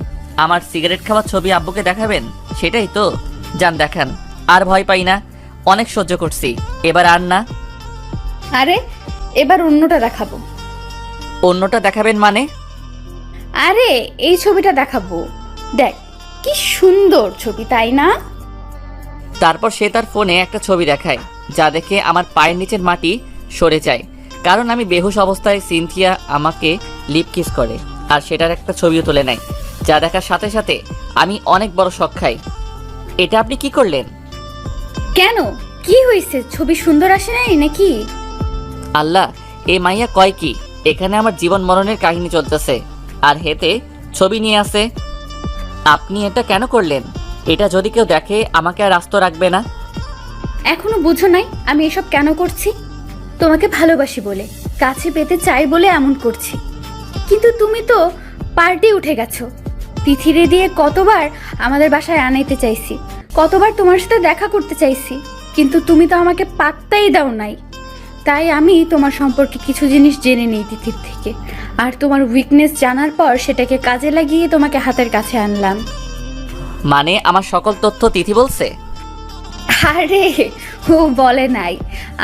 আমার সিগারেট খাওয়ার ছবি আব্বুকে দেখাবেন, সেটাই তো? যান দেখান, আর ভয় পাই না, অনেক সহ্য করছি, এবার আর না। আরে এবার অন্যটা দেখাবো। অন্যটা দেখাবেন মানে? আরে এই ছবিটা দেখাবো, দেখ কি সুন্দর ছবি, তাই না? তারপর সে তার ফোনে একটা ছবি দেখায়, যা দেখে আমার পায়ের নিচের মাটি সরে যায়, কারণ আমি বেহুশ অবস্থায় সিনথিয়া আমাকে লিপ কিস করে, আর সেটার একটা ছবিও তুলে নেয়, যা দেখার সাথে সাথে আমি অনেক বড় শক খাই। এটা আপনি কি করলেন? কেন, কি হয়েছে? ছবি সুন্দর আসে নাই নাকি? আল্লাহ, এ মাইয়া কয় কি? এখানে আমার জীবন মরণের কাহিনী চলতেছে, আর হেতে ছবি নিয়ে আসে। আপনি এটা কেন করলেন? এটা যদি কেউ দেখে আমাকে আর আস্ত রাখবে না। এখনো বুঝো নাই আমি এসব কেন করছি? তোমাকে ভালোবাসি বলে, কাছে পেতে চাই বলে এমন করছি। কিন্তু তুমি তো পার্টি উঠে গেছো। তিথিরে দিয়ে কতবার আমাদের বাসায় আনাইতে চাইছি, কতবার তোমার সাথে দেখা করতে চাইছি, কিন্তু তুমি তো আমাকে পাত্তাই দাও নাই। তাই আমি তোমার সম্পর্কে কিছু জিনিস জেনে নিই তিথির থেকে, আর তোমার উইকনেস জানার পর সেটাকে কাজে লাগিয়ে তোমাকে হাতের কাছে আনলাম। মানে আমার সকল তথ্য তিথি বলছে? আরে ও বলে নাই,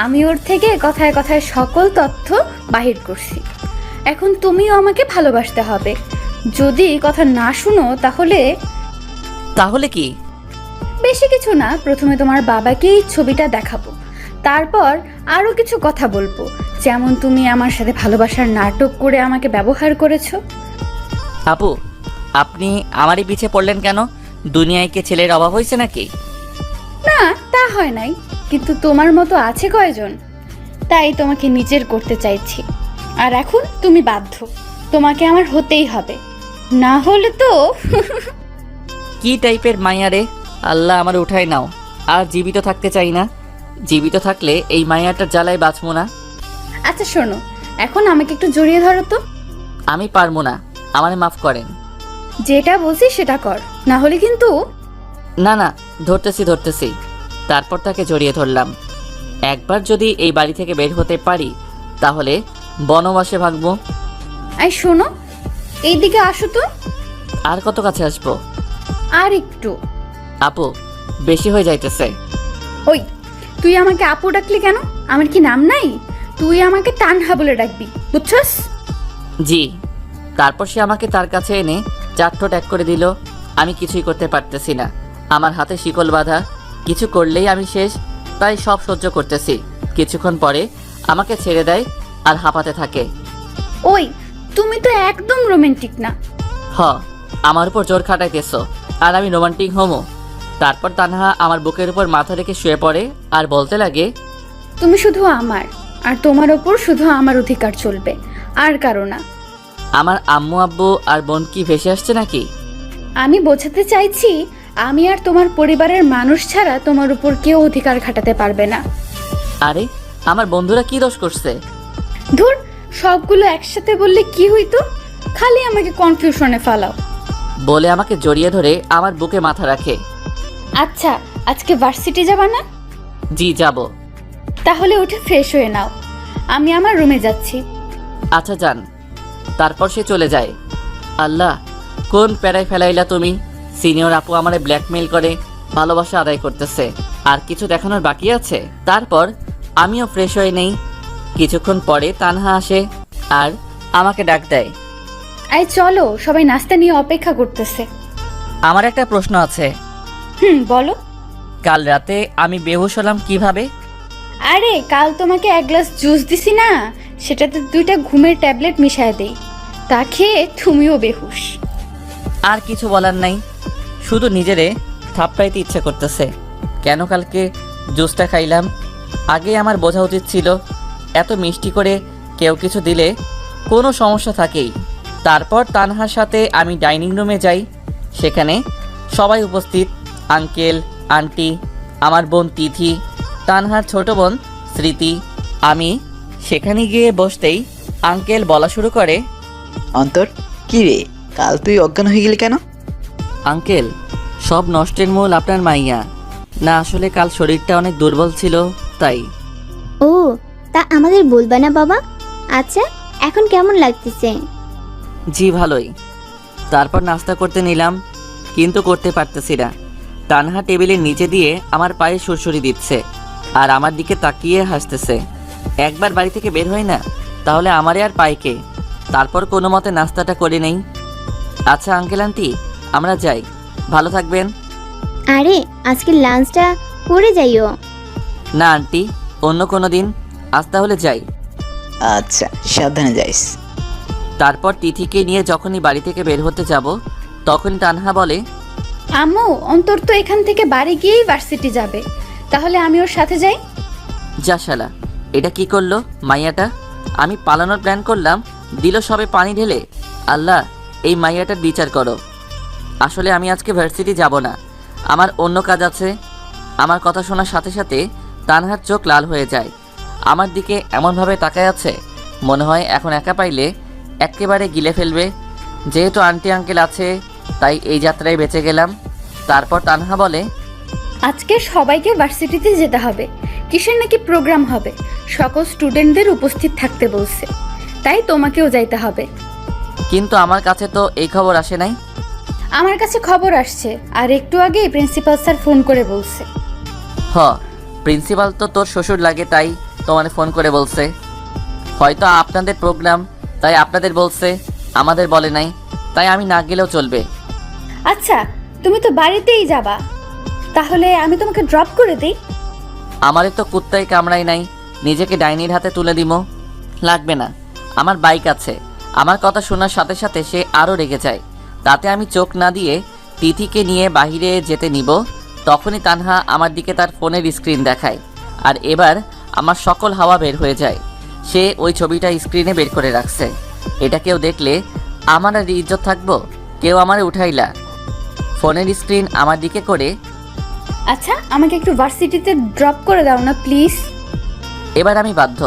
আমি ওর থেকে কথায় কথায় সকল তথ্য বাহির করছি। এখন তুমিও আমাকে ভালোবাসতে হবে। যদি কথা না শুনো তাহলে কি? বেশি কিছু না, প্রথমে তোমার বাবাকেই ছবিটা দেখাবো, তারপর আরো কিছু কথা বলবো, যেমন তুমি আমার সাথে ভালোবাসার নাটক করে আমাকে ব্যবহার করেছো। আপু, আপনি আমারই পিছে পড়লেন কেন? দুনিয়ায় কি ছেলের অভাব হয়েছে নাকি? না, তা হয় নাই, কিন্তু তোমার মতো আছে কয়জন, তাই তোমাকে নিজের করতে চাইছি। আর এখন তুমি বাধ্য, তোমাকে আমার হতেই হবে, না হলে তো কি টাইপের মাইয়া রে? আল্লাহ, আমার উঠাই নাও, আর জীবিত থাকতে চাই না। জীবিত থাকলে এই মাইয়াটার জ্বালায় বাঁচবো না। আচ্ছা শোনো, এখন আমাকে একটু জড়িয়ে ধরো তো। আমি পারবো না, আমারে মাফ করেন। যেটা বলছি সেটা কর, না হলে কিন্তু। না না, ধরতেছি। তারপর তাকে জড়িয়ে ধরলাম। একবার যদি এই বাড়ি থেকে বের হতে পারি তাহলে বনবাসে ভাগবো। আই শোনো, এইদিকে আসো তো। আর কত কাছে আসবো? আর একটু। আপু, বেশি হয়ে যাইতেছে। ওই তুই আমাকে আপু ডাকলি কেন? আমার কি নাম নাই? তুই আমাকে তানহা বলে ডাকবি, বুঝছস? জি। তারপর সে আমাকে তার কাছে এনে চারঠোট এক করে দিল। আমি কিছুই করতে পারতেছি না, আমার হাতে শিকল বাঁধা, কিছু করলেই আমি শেষ, তাই সব সহ্য করতেছি। কিছুক্ষণ পরে আমাকে ছেড়ে দেয় আর হাঁপাতে থাকে। ওই তুমি তো একদম রোমান্টিক না। আমার উপর জোর খাটাইতেছো, আর আমি রোমান্টিক হমো? তারপর তানহা আমার বুকের উপর মাথা রেখে শুয়ে পড়ে আর বলতে লাগে, তুমি শুধু আমার, আর তোমার ওপর শুধু আমার অধিকার চলবে, আর কারো না। আমার আম্মু আব্বু আর বোন কি ভেসে আসছে নাকি? আমি বোঝাতে চাইছি, আমি আর তোমার পরিবারের মানুষ ছাড়া তোমার উপর কেউ অধিকার খাটাতে পারবে না। আরে, আমার বন্ধুরা কি দোষ করছে? ধুর, সবগুলো একসাথে বললে কি হইতো? খালি আমাকে কনফিউশনে ফালাও। বলে আমাকে জড়িয়ে ধরে আমার বুকে মাথা রাখে। আচ্ছা, আজকে ভার্সিটি যাবা না? জি যাব। তাহলে উঠে ফ্রেশ হয়ে নাও, আমি আমার রুমে যাচ্ছি। আচ্ছা যান। তারপর সে চলে যায়। আল্লাহ, কোন প্যারায় ফেলাইলা তুমি? সিনিয়র আপু আমারে ব্ল্যাকমেইল করে ভালোবাসা আদায় করতেছে, আর কিছু দেখানোর বাকি আছে। তারপর আমিও ফ্রেশ হয়ে নেই। কিছুক্ষণ পরে তানহা আসে আর আমাকে ডাক দেয়। আই চলো, সবাই নাস্তা নিয়ে অপেক্ষা করতেছে। আমার একটা প্রশ্ন আছে। বলো। কাল রাতে আমি বেহুশ হলাম কিভাবে? আরে কাল তোমাকে এক গ্লাস জুস দিছি না, সেটাতে 2টা ঘুমের ট্যাবলেট মিশায় দেই, তা খেয়ে তুমিও বেহুশ। আর কিছু বলার নাই, শুধু নিজেরে থাপড়াইতে ইচ্ছে করতেছে। কেন কালকে জুসটা খাইলাম? আগে আমার বোঝা উচিত ছিল এত মিষ্টি করে কেউ কিছু দিলে কোনো সমস্যা থাকেই। তারপর তানহার সাথে আমি ডাইনিং রুমে যাই। সেখানে সবাই উপস্থিত, আঙ্কেল, আন্টি, আমার বোন তিথি, তানহার ছোট বোন স্মৃতি। আমি সেখানে গিয়ে বসতেই আঙ্কেল বলা শুরু করে, অন্তর, কি রে, কাল তুই অজ্ঞান হয়ে গেলি কেন? আঙ্কেল, সব নষ্টের মূল আপনার মাইয়া। না, আসলে কাল শরীরটা অনেক দুর্বল ছিল তাই। ও, তা আমাদের বলবা না বাবা? আচ্ছা, এখন কেমন লাগতেছে? জি ভালোই। তারপর নাস্তা করতে নিলাম, কিন্তু করতে পারতেছি না। তানহা টেবিলের নিচে দিয়ে আমার পায়ে সুরসুরি দিচ্ছে আর আমার দিকে তাকিয়ে হাসতেছে। একবার বাড়ি থেকে বের হয় না, তাহলে আমারে আর পাইকে। তারপর কোনো মতে নাস্তাটা করে নেই। আচ্ছা আঙ্কেল আন্টি, আমরা যাই, ভালো থাকবেন। আরে আজকে লাঞ্চটা করে যাইও। না আন্টি, অন্য কোনো দিন। আজ তাহলে যাই। আচ্ছা, সাবধানে যাইস। তারপর তিথিকে নিয়ে যখনই বাড়ি থেকে বের হতে যাব, তখনই তানহা বলে, আম্মু, অন্তর তো এখান থেকে বাড়ি গিয়েই ভার্সিটি যাবে, তাহলে আমি ওর সাথে যাই। যা শালা, এটা কি করলো মাইয়াটা? আমি পালানোর প্ল্যান করলাম, দিল সবে পানি ঢেলে। আল্লাহ, এই মাইয়াটার বিচার করো। আসলে আমি আজকে ভার্সিটি যাব না, আমার অন্য কাজ আছে। আমার কথা শোনার সাথে সাথে তানহার চোখ লাল হয়ে যায়। আমার দিকে এমনভাবে তাকায় আছে, মনে হয় এখন একা পাইলে একেবারে গিলে ফেলবে। যেহেতু আন্টি আঙ্কেল আছে, তাই এই যাত্রায় বেঁচে গেলাম। তারপর তানহা বলে, আজকে সবাইকে ভার্সিটিতে যেতে হবে, কিসের নাকি প্রোগ্রাম হবে, সকল স্টুডেন্টদের উপস্থিত থাকতে বলছে, তাই তোমাকেও যাইতে হবে। কিন্তু আমার কাছে তো এই খবর আসে নাই। আমার কাছে খবর আসছে, আর একটু আগেই প্রিন্সিপাল স্যার ফোন করে বলছে। হ, প্রিন্সিপাল তো তোর শ্বশুর লাগে, তাই তোমার ফোন করে বলছে। হয়তো আপনাদের প্রোগ্রাম, তাই আপনাদের বলছে, আমাদের বলে নাই, তাই আমি না গেলেও চলবে। আচ্ছা, তুমি তো বাড়িতেই যাবা, তাহলে আমি তোমাকে ড্রপ করে দিই। আমারে তো কুত্তায় কামড়াই নাই, নিজেকে ডাইনির হাতে তুলে দিমো। লাগবে না, আমার বাইক আছে। আমার কথা শোনার সাথে সাথে সে আরও রেগে যায়। তাতে আমি চোখ না দিয়ে তিথিকে নিয়ে বাহিরে যেতে নিব, তখনই তানহা আমার দিকে তার ফোনের স্ক্রিন দেখায়, আর এবার আমার সকল হাওয়া বের হয়ে যায়। সে ওই ছবিটা স্ক্রিনে বের করে রাখছে। এটা কেউ দেখলে আমার আর ইজ্জত থাকবো? কেউ আমারে উঠাইলা। ফোনের স্ক্রিন আমার দিকে করে, আচ্ছা, আমাকে একটু ভার্সিটিতে ড্রপ করে দাও না প্লিজ। এবার আমি বাধ্য।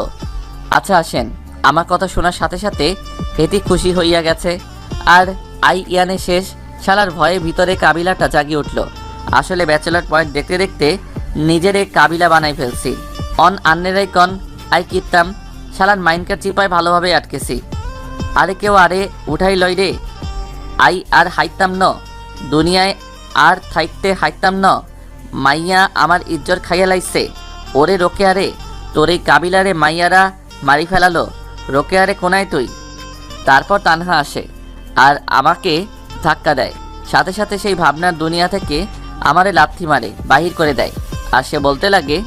আচ্ছা আসেন। আমার কথা শোনার সাথে সাথে হেতি খুশি হইয়া গেছে, আর ইয়ানে শেষ। শালার ভয়ে ভিতরে কাবিলাটা জাগিয়ে উঠল। আসলে ব্যাচেলার পয়েন্ট দেখতে দেখতে নিজের এই কাবিলা বানাই ফেলছি। অন আন্নেরাই কন আই কিতাম, শালার মাইনকার চিপায় ভালোভাবে আটকেছি। আরে কেউ আরে উঠাই লই রে, আই আর হাইতাম ন দুনিয়ায়, আর থাইতে হাইতাম ন। মাইয়া আমার ইজ্জত খাইয়া লাইছে। ওরে রোকে আরে, তোর এই কাবিলারে মাইয়ারা মারি ফেলালো। রোকে আরে কোনায় তুই? তারপর তানহা আসে আর আমাকে ধাক্কা দেয়। সাথে সাথে সেই ভাবনার দুনিয়া থেকে আমারে লাথি মারে, বাহির করে দেয়। আর সে বলতে লাগে,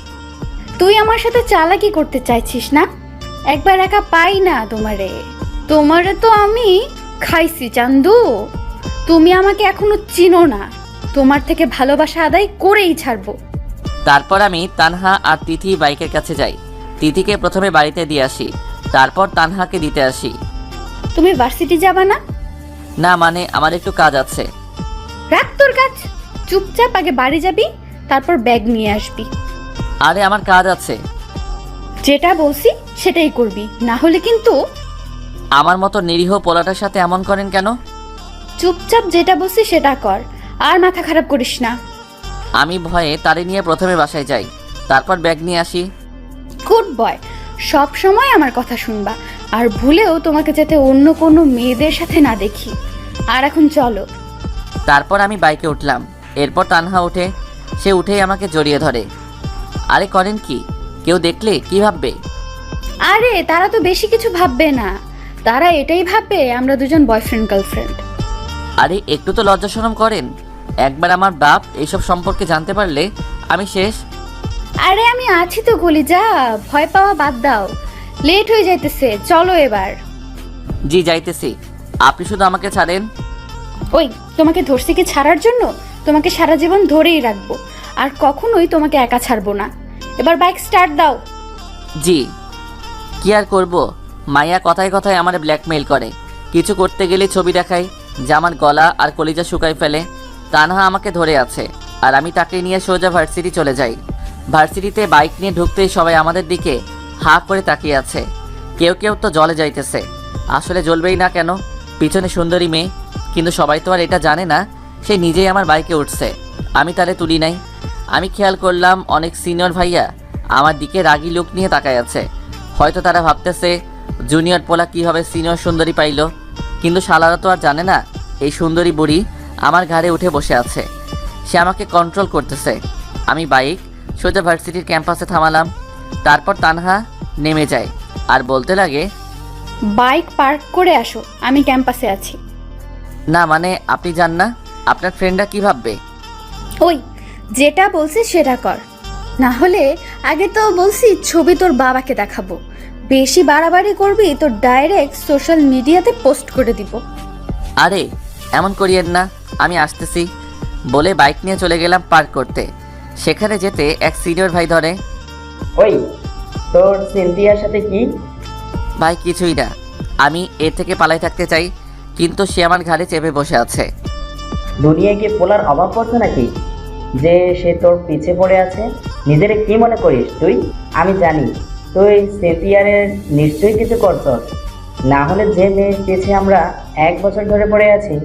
তুই আমার সাথে চালাকি করতে চাইছিস না? একবার একা পাই না তোমারে তো আমি খাইছি চান্দু। তুমি আমাকে এখনো চিনো না, তোমার থেকে ভালোবাসা আদায় করেই ছাড়বো। তারপর আমি তানহা আর তিথি বাইকের কাছে যাই। তিথিকে প্রথমে বাড়িতে দিয়ে আসি, তারপর তানহাকে দিতে আসি। তুমি ভার্সিটি যাবা না? না মানে আমার একটু কাজ আছে। রাখ তোর কাজ, চুপচাপ আগে বাড়ি যাবি, তারপর ব্যাগ নিয়ে আসবি। আরে আমার কাজ আছে। যেটা বলছি সেটাই করবি, না হলে কিন্তু আমার মতো নিরীহ পোলাটার সাথে এমন করেন কেন? চুপচাপ যেটা বলছি সেটা কর, আর মাথা খারাপ করিস না। আমি ভয়ে তারে নিয়ে প্রথমে বাসায় যাই, তারপর ব্যাগ নিয়ে আসি। গুড বয়, সব সময় আমার কথা শুনবা, আর ভুলেও তোমাকে যাতে অন্য কোনো মেয়েদের সাথে না দেখি। আর এখন চলো। তারপর আমি বাইকে উঠলাম। এরপর তানহা ওঠে। সে উঠেই আমাকে জড়িয়ে ধরে। আরে করেন কি? কেউ দেখলে কি ভাববে? আরে তারা তো বেশি কিছু ভাববে না, তারা এটাই ভাববে আমরা দুজন বয়ফ্রেন্ড গার্লফ্রেন্ড। আরে একটু তো লজ্জা শরম করেন। একবার আমার বাপ এইসব সম্পর্কে জানতে পারলে আমি শেষ। আরে আমি আছি তো গলি, যা ভয় পাওয়া বাদ দাও, লেট হয়ে যাইতেছে, চলো এবার। জি যাইতেছি, আপনি শুধু আমাকে ছাড়েন। ওই তোমাকে ধরছি কি ছাড়ার জন্য? তোমাকে সারা জীবন ধরেই রাখবো, আর কখনোই তোমাকে একা ছাড়বো না। এবার বাইক স্টার্ট দাও। জি। কি আর করব, মাইয়া কথায় কথায় আমার ব্ল্যাকমেইল করে। কিছু করতে গেলে ছবি দেখায় যে আমার গলা আর কলিজা শুকাই ফেলে। তানহা আমাকে ধরে আছে, আর আমি তাকে নিয়ে সোজা ভার্সিটি চলে যাই। ভার্সিটিতে বাইক নিয়ে ঢুকতেই সবাই আমাদের দিকে হা করে তাকিয়ে আছে। কেউ কেউ তো জলে যাইতেছে। আসলে জ্বলবেই না কেন, পিছনে সুন্দরী মেয়ে। কিন্তু সবাই তো আর এটা জানে না সে নিজেই আমার বাইকে উঠছে, আমি তারে তুলি নাই। আমি খেয়াল করলাম অনেক সিনিয়র ভাইয়া আমার দিকে রাগী লুক নিয়ে তাকায় আছে। হয়তো তারা ভাবতেছে জুনিয়র পোলা কীভাবে সিনিয়র সুন্দরী পাইল। কিন্তু শালারা তো আর জানে না এই সুন্দরী বুড়ি আমার ঘাড়ে উঠে বসে আছে। সে আমাকে কন্ট্রোল করতেছে। আমি বাইক সোজা ভার্সিটির ক্যাম্পাসে থামালাম। তারপর তানহা নেমে যায় আর বলতে লাগে, বাইক পার্ক করে আসো, আমি ক্যাম্পাসে আছি। না মানে আপনি জান না, আপনার ফ্রেন্ডরা কি ভাববে? ওই যেটা বলছিস সেটা কর, না হলে আগে তো বলছি ছবি তোর বাবাকে দেখাবো। বেশি বাড়াবাড়ি করবি তো ডাইরেক্ট সোশ্যাল মিডিয়াতে পোস্ট করে দিব। আরে এমন করিয়েন না, আমি আসতেছি বলে বাইক নিয়ে চলে গেলাম পার্ক করতে। সেখানে যেতে এক সিনিয়র ভাই ধরে, ওই তোর সিনথিয়ার সাথে কি? ভাই কিছুই না, আমি এর থেকে পালাই থাকতে চাই, কিন্তু সে আমার ঘাড়ে চেপে বসে আছে। দুনিয়ায় কি পোলার অভাব পড়ছে নাকি যে সে তোর পিছে পড়ে আছে? নিজেরে কি মনে করিস তুই? আমি জানি তুই সিনথিয়ারের নিশ্চয়ই কিছু করছস, না হলে যে মেয়ের পিছে আমরা 1 বছর ধরে পড়ে আছি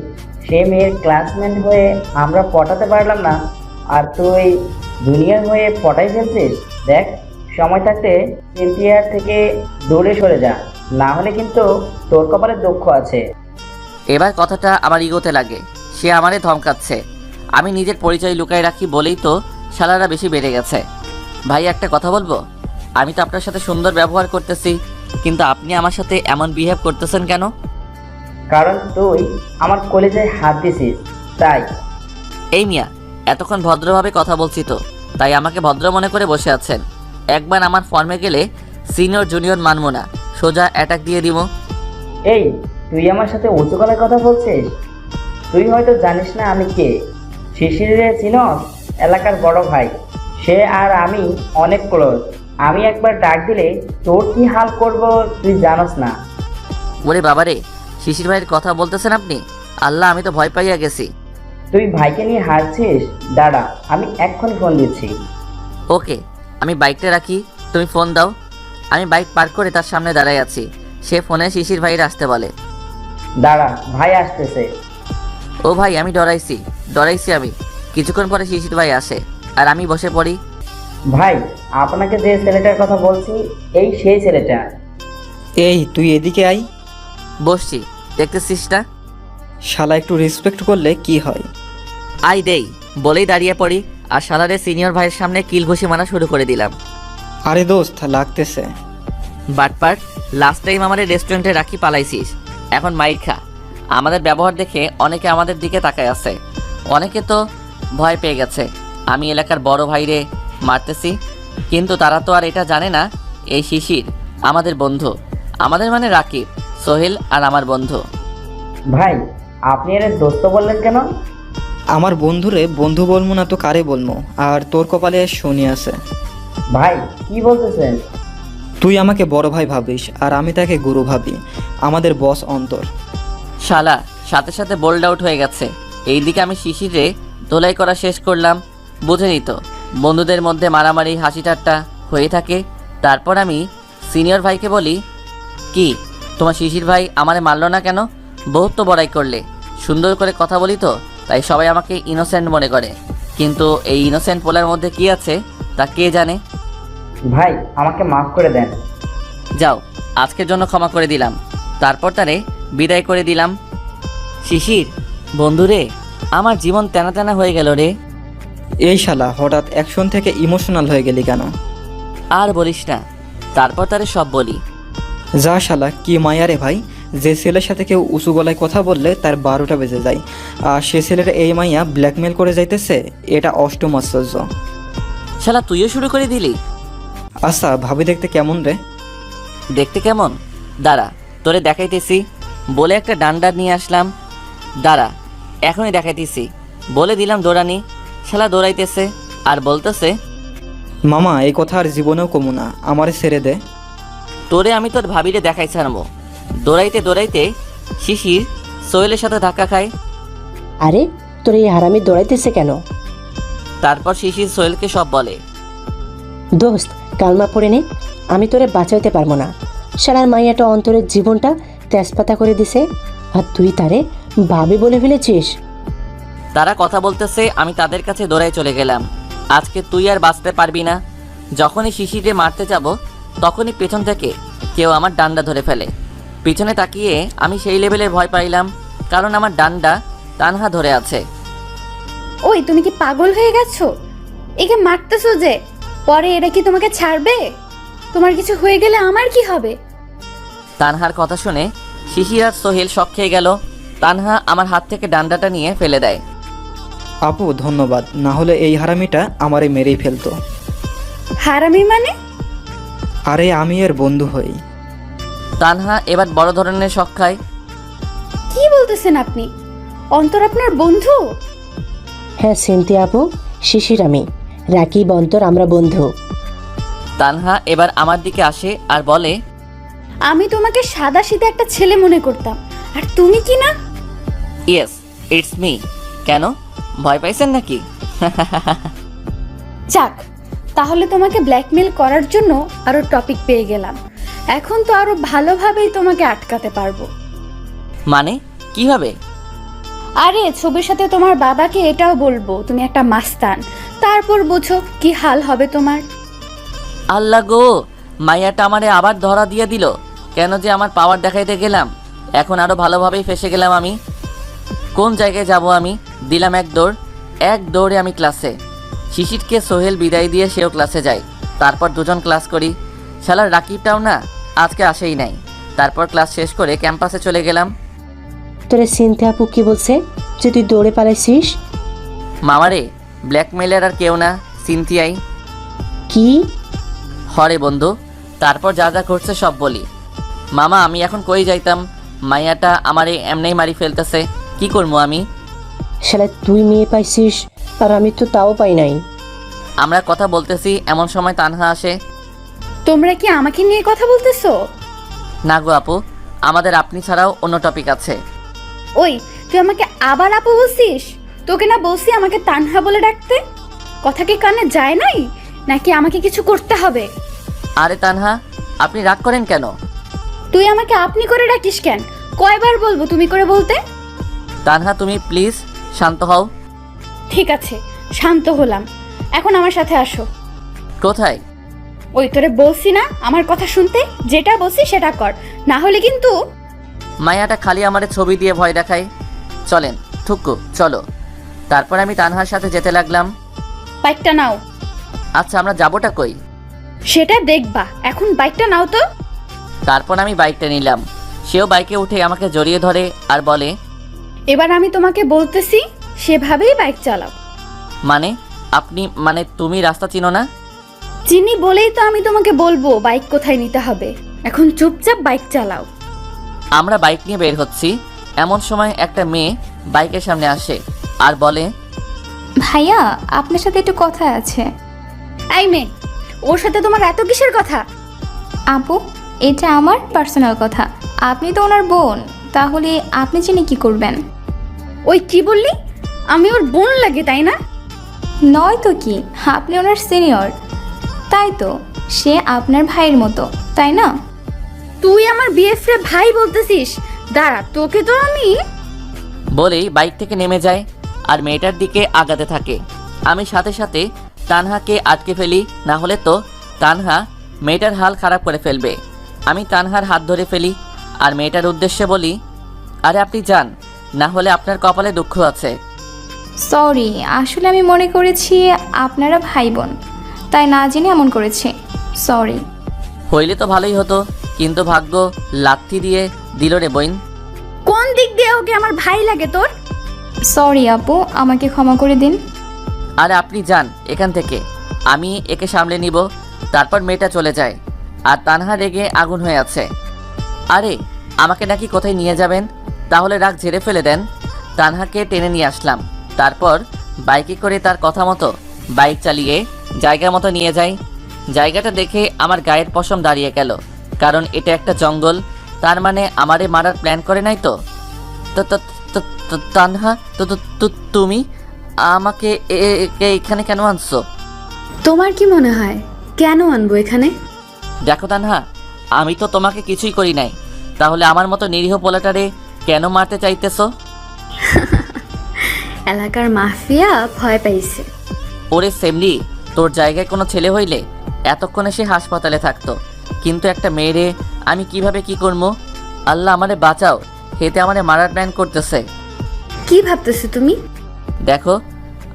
সে মেয়ের ক্লাসমেট হয়ে আমরা পটাতে পারলাম না, আর তুই জুনিয়র হয়ে পটাই ফেলছিস। দেখ, সময় থাকতে সিনথিয়ার থেকে দূরে সরে যা, না হলে কিন্তু তোর কপালে দুঃখ আছে। এবার কথাটা আমার ইগোতে লাগে। সে আমারে ধমকাচ্ছে। আমি নিজের পরিচয় লুকায় রাখি বলেই তো শালারা বেশি বেড়ে গেছে। ভাই একটা কথা বলবো? আমি তো আপনার সাথে সুন্দর ব্যবহার করতেছি, কিন্তু আপনি আমার সাথে এমন বিহেভ করতেছেন কেন? কারণ তুই আমার কলেজে হাত দিছিস তাই। এই মিয়া, এতক্ষণ ভদ্রভাবে কথা বলছি তো, তাই আমাকে ভদ্র মনে করে বসে আছেন। একবার আমার ফর্মে গেলে সিনিয়র জুনিয়র মানবো না, সোজা অ্যাটাক দিয়ে দিব। এই তুই আমার সাথে উঁচু গলায় কথা বলছিস? তুই হয়তো জানিস না আমি কে। শিশিরে চিনস? এলাকার বড় ভাই। সে আর আমি অনেক ক্লোজ। আমি একবার ডাক দিলে তোর কি হাল করব তুই জানোস না। ওরে বাবারে, শিশির ভাইয়ের কথা বলতেছেন আপনি? আল্লাহ, আমি তো ভয় পাইয়া গেছি। তুই ভাইকে নিয়ে হারছিস? দাঁড়া, আমি এক্ষুনি ফোন দিচ্ছি। ওকে, আমি বাইকটা রাখি, তুমি ফোন দাও। আমি বাইক পার্ক করে তার সামনে দাঁড়ায় আছি। সে ফোনে শিশির ভাইয়ের আসতে বলে। দাঁড়া, ভাই আসতেছে। ও ভাই, আমি ডরাইছি আমি। কিছুক্ষণ পরে শিশির ভাই আসে আর আমি বসে পড়ি। ভাই, আপনাকে যে ছেলেটার কথা বলছি এই সেই ছেলেটা। এই তুই এদিকে আয়। বসছি, দেখতেছিস না? শালা একটু রেসপেক্ট করলে কি হয়? আই দেই বলেই দাঁড়িয়ে পড়ি, আর শালারে সিনিয়র ভাইয়ের সামনে কিল ঘুষি মারা শুরু করে দিলাম। আরে দোস্ত, লাগতেছে। বাটপার, লাস্ট টাইম আমাদের রেস্টুরেন্টে রাখি পালাইছিস, এখন মাইর খা। আমাদের ব্যবহার দেখে অনেকে আমাদের দিকে তাকায় আছে। অনেকে তো ভয় পেয়ে গেছে আমি এলাকার বড় ভাইরে মারতেছি, কিন্তু তারা তো আর এটা জানে না এই শিশির আমাদের বন্ধু। আমাদের মানে রাকিব, সোহেল আর আমার বন্ধু। ভাই, আপনি এর দোস্ত বললেন কেন? আমার বন্ধুরে বন্ধু বলবো না তো কারে বলবো? আর তোর কপালে শনি আছে। ভাই কি বলতেছেন? তুই আমাকে বড় ভাই ভাবিস আর আমি তাকে গুরু ভাবি। আমাদের বস অন্তর। শালা সাথে সাথে বোল্ড আউট হয়ে গেছে। এইদিকে আমি শিশিরে ধোলাই করা শেষ করলাম। বুঝেনি তো, বন্ধুদের মধ্যে মারামারি হাসি ঠাট্টা হয়ে থাকে। তারপর আমি সিনিয়র ভাইকে বলি, কি তোমার শিশির ভাই আমারে মারলো না কেন? বহুত তো বড়াই করলে। সুন্দর করে কথা বলি তো, তাই সবাই আমাকে ইনোসেন্ট মনে করে। কিন্তু এই ইনোসেন্ট পোলার মধ্যে কি আছে তা কে জানে। ভাই আমাকে মাফ করে দেন। যাও, আজকের জন্য ক্ষমা করে দিলাম। তারপর তারে বিদায় করে দিলাম। শিশির বন্ধুরে, আমার জীবন তেনা তেনা হয়ে গেল রে। এই শালা হঠাৎ অ্যাকশন থেকে ইমোশনাল হয়ে গেলি কেন? আর বলিস না। তারপর তারে সব বলি। যা শালা, কি মায়া রে ভাই, যে ছেলের সাথে কেউ উঁচু গলায় কথা বললে তার 12টা বেজে যায়, আর সে ছেলের এই মাইয়া ব্ল্যাকমেল করে যাইতেছে। এটা অষ্টম আশ্চর্য। শালা তুইও শুরু করে দিলি? আচ্ছা, ভাবি দেখতে কেমন রে? দেখতে কেমন? দাঁড়া, তোরে দেখাইতেছি। বলে একটা ডান্ডা নিয়ে আসলাম। দাঁড়া, এখনই দেখাইতেছি। বলে দিলাম দৌড়ানি। শালা দৌড়াইতেছে আর বলতেছে, মামা এই কথা আর জীবনেও কমু না, আমারে ছেড়ে দে। তোরে আমি তোর ভাবিরে দেখাই ছাড়বো। দৌড়াইতে দৌড়াইতে শিশির সোহেলের সাথে ধাক্কা খায়। আরে তোর এই হারামি দৌড়াইতেছে কেন? তারপর শিশির সোহেলকে সব বলে। দোস্ত, কালমা পড়ে নে, আমি তোরে বাঁচাইতে পারবো না। সারা মাইয়াটা অন্তরের জীবনটা তেজপাতা করে দিছে, আর তুই তারে ভাবি বলে ফেলেছিস। তারা কথা বলতেছে, আমি তাদের কাছে দৌড়াই চলে গেলাম। আজকে তুই আর বাঁচতে পারবি না। যখনই শিশিরে মারতে যাব, তখনই পেছন থেকে কেউ আমার ডান্ডা ধরে ফেলে। পিছনে তাকিয়ে আমি সেই লেভেলের ভয় পাইলাম, কারণ আমার ডান্ডা তানহা ধরে আছে। ওই তুমি কি পাগল হয়ে গেছো? একে মারতেছো যে, পরে এরা কি তোমাকে ছাড়বে? তোমার কিছু হয়ে গেলে আমার কি হবে? তানহার কথা শুনে শিশির আর সোহেল শক খেয়ে গেল। তানহা আমার হাত থেকে ডান্ডাটা নিয়ে ফেলে দেয়। আপু ধন্যবাদ, না হলে এই হারামিটা আমারে মেরেই ফেলতো। হারামি মানে? আরে আমি এর বন্ধু হই। তানহা এবার বড় ধরনের শক খায়। কি বলতেছেন আপনি? অন্তর আপনার বন্ধু? হ্যাঁ সিনথিয়া আপু, শিশির আমি, রাকিব অন্তর, আমরা বন্ধু। তানহা এবার আমার দিকে আসে আর বলে, আমি তোমাকে সাদা সিধা একটা ছেলে মনে করতাম, আর তুমি কি না? Yes, it's me. কেন, ভয় পাইছেন নাকি? যাক, তাহলে তোমাকে ব্ল্যাকমেল করার জন্য আরো টপিক পেয়ে গেলাম। এখন তো আরো ভালোভাবেই তোমাকে আটকাতে পারবো। মানে কিভাবে? আরে ছবির সাথে তোমার বাবাকে এটাও বলবো তুমি একটা মাস্তান, তারপর বুঝো কি হাল হবে তোমার। আল্লাহ গো, মাইয়াটা আমারে আবার ধরা দিয়ে দিল। কেন যে আমার পাওয়ার দেখাইতে গেলাম, এখন আরো ভালোভাবেই ফেসে গেলাম আমি। কোন জায়গায় যাব আমি? দিলাম এক দৌড়ে আমি ক্লাসে। শিশিরকে সোহেল বিদায় দিয়ে সেও ক্লাসে যায়। তারপর দুজন ক্লাস করি। শালার রাকিবটাও না আজকে আসেই নাই। তারপর ক্লাস শেষ করে ক্যাম্পাসে চলে গেলাম। তোরে সিনথিয়া আপু কি বলছে যে তুই দৌড়ে পালাইছিস? মামারে, ব্ল্যাকমেলার আর কেউ না, সিনথিয়াই। কি? হরে বন্ধু। তারপর যা যা করছে সব বলি। মামা, আমি এখন কই যাইতাম? মাইয়াটা আমারে এমনিই মারি ফেলতেছে, কি করবো আমি? শালা তুই মেয়ে পাইছিস আর আমি তো তাও পাই নাই। আমরা কথা বলতেছি, এমন সময় তানহা আসে। তোমরা কি আমাকে নিয়ে কথা বলতেছো? না গো আপু, আমাদের আপনি ছাড়াও অন্য টপিক আছে। ওই তুই আমাকে আবার আপু বলছিস? তোকে না বলছি আমাকে তানহা বলে ডাকতে? কথা কি কানে যায় নাই, নাকি আমাকে কিছু করতে হবে? আরে তানহা, আপনি রাগ করেন কেন? তুই আমাকে আপনি করে ডাকিস কেন? কয়বার বলবো তুমি করে বলতে? তানহা তুমি প্লিজ শান্ত হও। ঠিক আছে, শান্ত হলাম। এখন আমার সাথে আসো। কোথায়? ওই তোরে বলছি না আমার কথা শুনতে, যেটা বলছি সেটা কর, না হলে কিন্তু। মায়াটা খালি আমারে ছবি দিয়ে ভয় দেখায়। চলেন ঠুকু, চলো। তারপর আমি তানহার সাথে যেতে লাগলাম। বাইকটা নাও। আচ্ছা, আমরা যাবোটা কই? সেটা দেখবা, এখন বাইকটা নাও তো। তারপর আমি বাইকটা নিলাম। সেও বাইকে উঠে আমাকে জড়িয়ে ধরে আর বলে, এবার আমি তোমাকে বলতেছি সেভাবেই বাইক চালাও। মানে তুমি রাস্তা চিনো না? চিনি বলেই তো আমি তোমাকে বলবো বাইক কোথায় নিতে হবে। এখন চুপচাপ বাইক চালাও। আমরা বাইক নিয়ে বের হচ্ছি, এমন সময় একটা মেয়ে বাইকের সামনে আসে আর বলে, ভাইয়া আপনার সাথে একটু কথা আছে। এই মেয়ে, ওর সাথে তোমার এত কিসের কথা? আপু, এটা আমার পার্সোনাল কথা, আপনি তো ওনার বোন, তাহলে আপনি জেনে কি করবেন? ওই কি বললি? আমি ওর বোন লাগে তাই না? নয় তো কি, আপনি ওনার সিনিয়র, তাই তো সে আপনার ভাইয়ের মতো, তাই না? তুই আমার বিএফরে ভাই বলতেছিস? দাঁড়া, তোকে তো আমি। বলেই বাইক থেকে নেমে যায় আর মেয়েটার দিকে আগাতে থাকে। আমি সাথে সাথে তানহাকে আটকে ফেলি, না হলে তো তানহা মেয়েটার হাল খারাপ করে ফেলবে। আমি তানহার হাত ধরে ফেলি আর মেয়েটার উদ্দেশ্যে বলি, আরে আপনি যান, না হলে আপনার কপালে দুঃখ আছে। সরি, আসলে আমি মনে করেছি আপনারা ভাই বোন, তাই না জেনে এমন করেছি। সরি। হইলে তো ভালোই হতো, কিন্তু ভাগ্য লাথি দিয়ে দিল রে বইন। কোন দিক দিয়ে ওকে আমার ভাই লাগে তোর? সরি আপু, আমাকে ক্ষমা করে দিন। আরে আপনি যান এখান থেকে, আমি একে সামলে নিব। তারপর মেয়েটা চলে যায় আর তানহা রেগে আগুন হয়ে আছে। আরে আমাকে নাকি কোথায় নিয়ে যাবেন? তাহলে রাগ ঝেড়ে ফেলে দেন। তানহাকে টেনে নিয়ে আসলাম, তারপর বাইকে করে তার কথা মতো বাইক চালিয়ে জায়গা মতো নিয়ে যাই। জায়গাটা দেখে আমার গায়ের পশম দাঁড়িয়ে গেল, কারণ এটা একটা জঙ্গল। তার মানে আমারে মারার প্ল্যান করে নাই তো? তানহা, তুমি আমাকে এখানে কেন আনছো? তোমার কি মনে হয় কেন আনবো এখানে? দেখো তানহা, আমি তো তোমাকে কিছুই করি নাই, তাহলে আমার মতো নিরীহ পোলাটারে কেন মারতে চাইতেছো? এলাকার মাফিয়া ভয় পাইছে। ওরে সেমলি, তোর জায়গায় কোনো ছেলে হইলে এতক্ষণে সে হাসপাতালে থাকতো, কিন্তু একটা মেয়েরে আমি কিভাবে কি করবো? আল্লাহ আমারে বাঁচাও, হেতে আমারে মারার প্ল্যান করতেছে। কি ভাবতেছো তুমি? দেখো,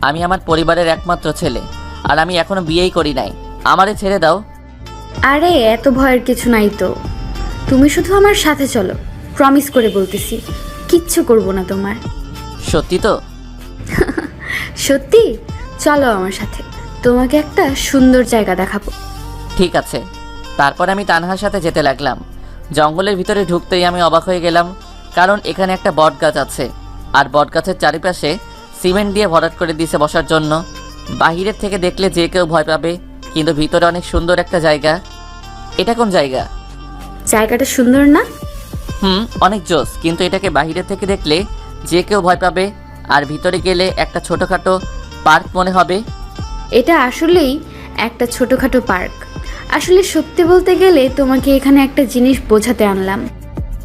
আমি আমার পরিবারের একমাত্র ছেলে, আর আমি এখনো বিয়েই করি নাই। আমারে ছেড়ে দাও। আরে এত ভয়ের কিছু নাই তো, তুমি শুধু আমার সাথে চলো। প্রমিস করে বলতেছি, কিচ্ছু করবো না তোমার। সত্যি তো? সত্যি, চলো আমার সাথে, তোমাকে একটা সুন্দর জায়গা দেখাবো। ঠিক আছে। তারপর আমি তানহার সাথে যেতে লাগলাম। জঙ্গলের ভিতরে ঢুকতেই আমি অবাক হয়ে গেলাম, কারণ এখানে একটা বট গাছ আছে, আর বট গাছের চারিপাশে সিমেন্ট দিয়ে ভরাট করে দিয়েছে বসার জন্য। বাহিরের থেকে দেখলে যে কেউ ভয় পাবে, কিন্তু ভিতরে অনেক সুন্দর একটা জায়গা। এটা কোন জায়গা? জায়গাটা সুন্দর না? অনেক জোস, কিন্তু এটাকে বাহিরে থেকে দেখলে যে কেউ ভয় পাবে, আর ভিতরে গেলে একটা ছোটোখাটো পার্ক মনে হবে। এটা আসলেই একটা ছোটোখাটো পার্ক। আসলে সত্যি বলতে গেলে তোমাকে এখানে একটা জিনিস বোঝাতে আনলাম।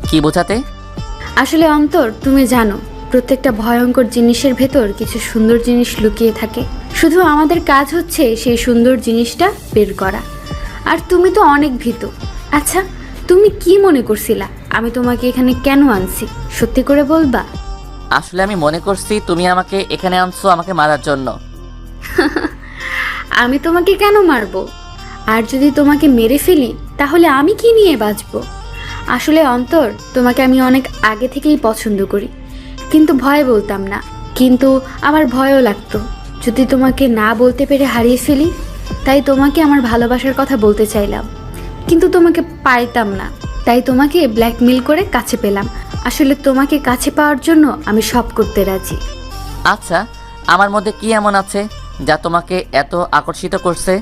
কি বোঝাতে? আসলে অন্তর, তুমি জানো প্রত্যেকটা ভয়ঙ্কর জিনিসের ভেতর কিছু সুন্দর জিনিস লুকিয়ে থাকে। শুধু আমাদের কাজ হচ্ছে সেই সুন্দর জিনিসটা বের করা। আর তুমি তো অনেক ভীতু। আচ্ছা, তুমি কি মনে করছিলা আমি তোমাকে এখানে কেন আনছি? সত্যি করে বলবা? আসলে আমি মনে করছি তুমি আমাকে এখানে আনছো আমাকে মারার জন্য। আমি তোমাকে কেন মারবো? আর যদি তোমাকে মেরে ফেলি তাহলে আমি কি নিয়ে বাঁচবো? আসলে অন্তর, তোমাকে আমি অনেক আগে থেকেই পছন্দ করি, কিন্তু ভয় বলতাম না। কিন্তু আমার ভয়ও লাগতো যদি তোমাকে না বলতে পেরে হারিয়ে ফেলি। তাই তোমাকে আমার ভালোবাসার কথা বলতে চাইলাম, কিন্তু তোমাকে পাইতাম না। তাই তোমাকে ব্ল্যাকমেল করে কাছে পেলাম। আসলে তোমাকে কাছে পাওয়ার জন্য আমি সব করতে রাজি। আচ্ছা, আমার মধ্যে কি এমন আছে যা তোমাকে এত আকর্ষিত করছে?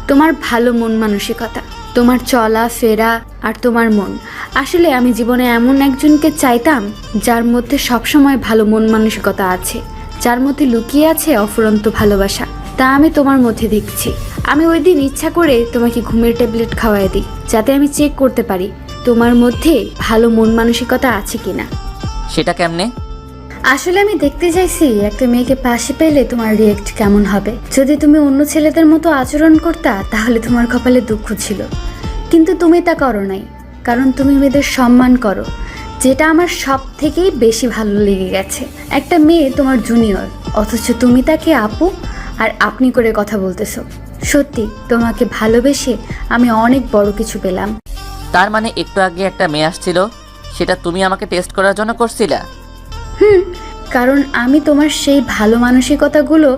তোমার ভালো মন মানসিকতা, তোমার চলা ফেরা আর তোমার মন। আসলে আমি জীবনে এমন একজনকে চাইতাম যার মধ্যে সবসময় ভালো মন মানসিকতা আছে, যার মধ্যে লুকিয়ে আছে অফুরন্ত ভালোবাসা। তা আমি তোমার মধ্যে দেখছি। আমি ওই দিন ইচ্ছা করে তোমাকে ঘুমের ট্যাবলেট খাওয়াই দিই, যাতে আমি চেক করতে পারি তোমার মধ্যে ভালো মন মানসিকতা আছে কিনা। সেটা কেমনে? আসলে আমি দেখতে চাইছি একটা মেয়েকে পাশে পেলে তোমার রিয়েক্ট কেমন হবে। যদি তুমি অন্য ছেলেদের মতো আচরণ করতা তাহলে তোমার কপালে দুঃখ ছিল, কিন্তু তুমি তা করো নাই, কারণ তুমি মেয়েদের সম্মান করো, যেটা আমার সব থেকেই বেশি ভালো লেগে গেছে। একটা মেয়ে তোমার জুনিয়র, অথচ তুমি তাকে আপু আর আপনি করে কথা বলতেছো। সত্যি তোমাকে ভালোবেসে আমি অনেক বড় কিছু পেলাম। তার মানে একটু আগে একটা মেয়ে আসছিল, সেটা তুমি আমাকে টেস্ট করার জন্য করছিলা? কারণ আমি তোমার সেই ভালো মানসিকতাগুলো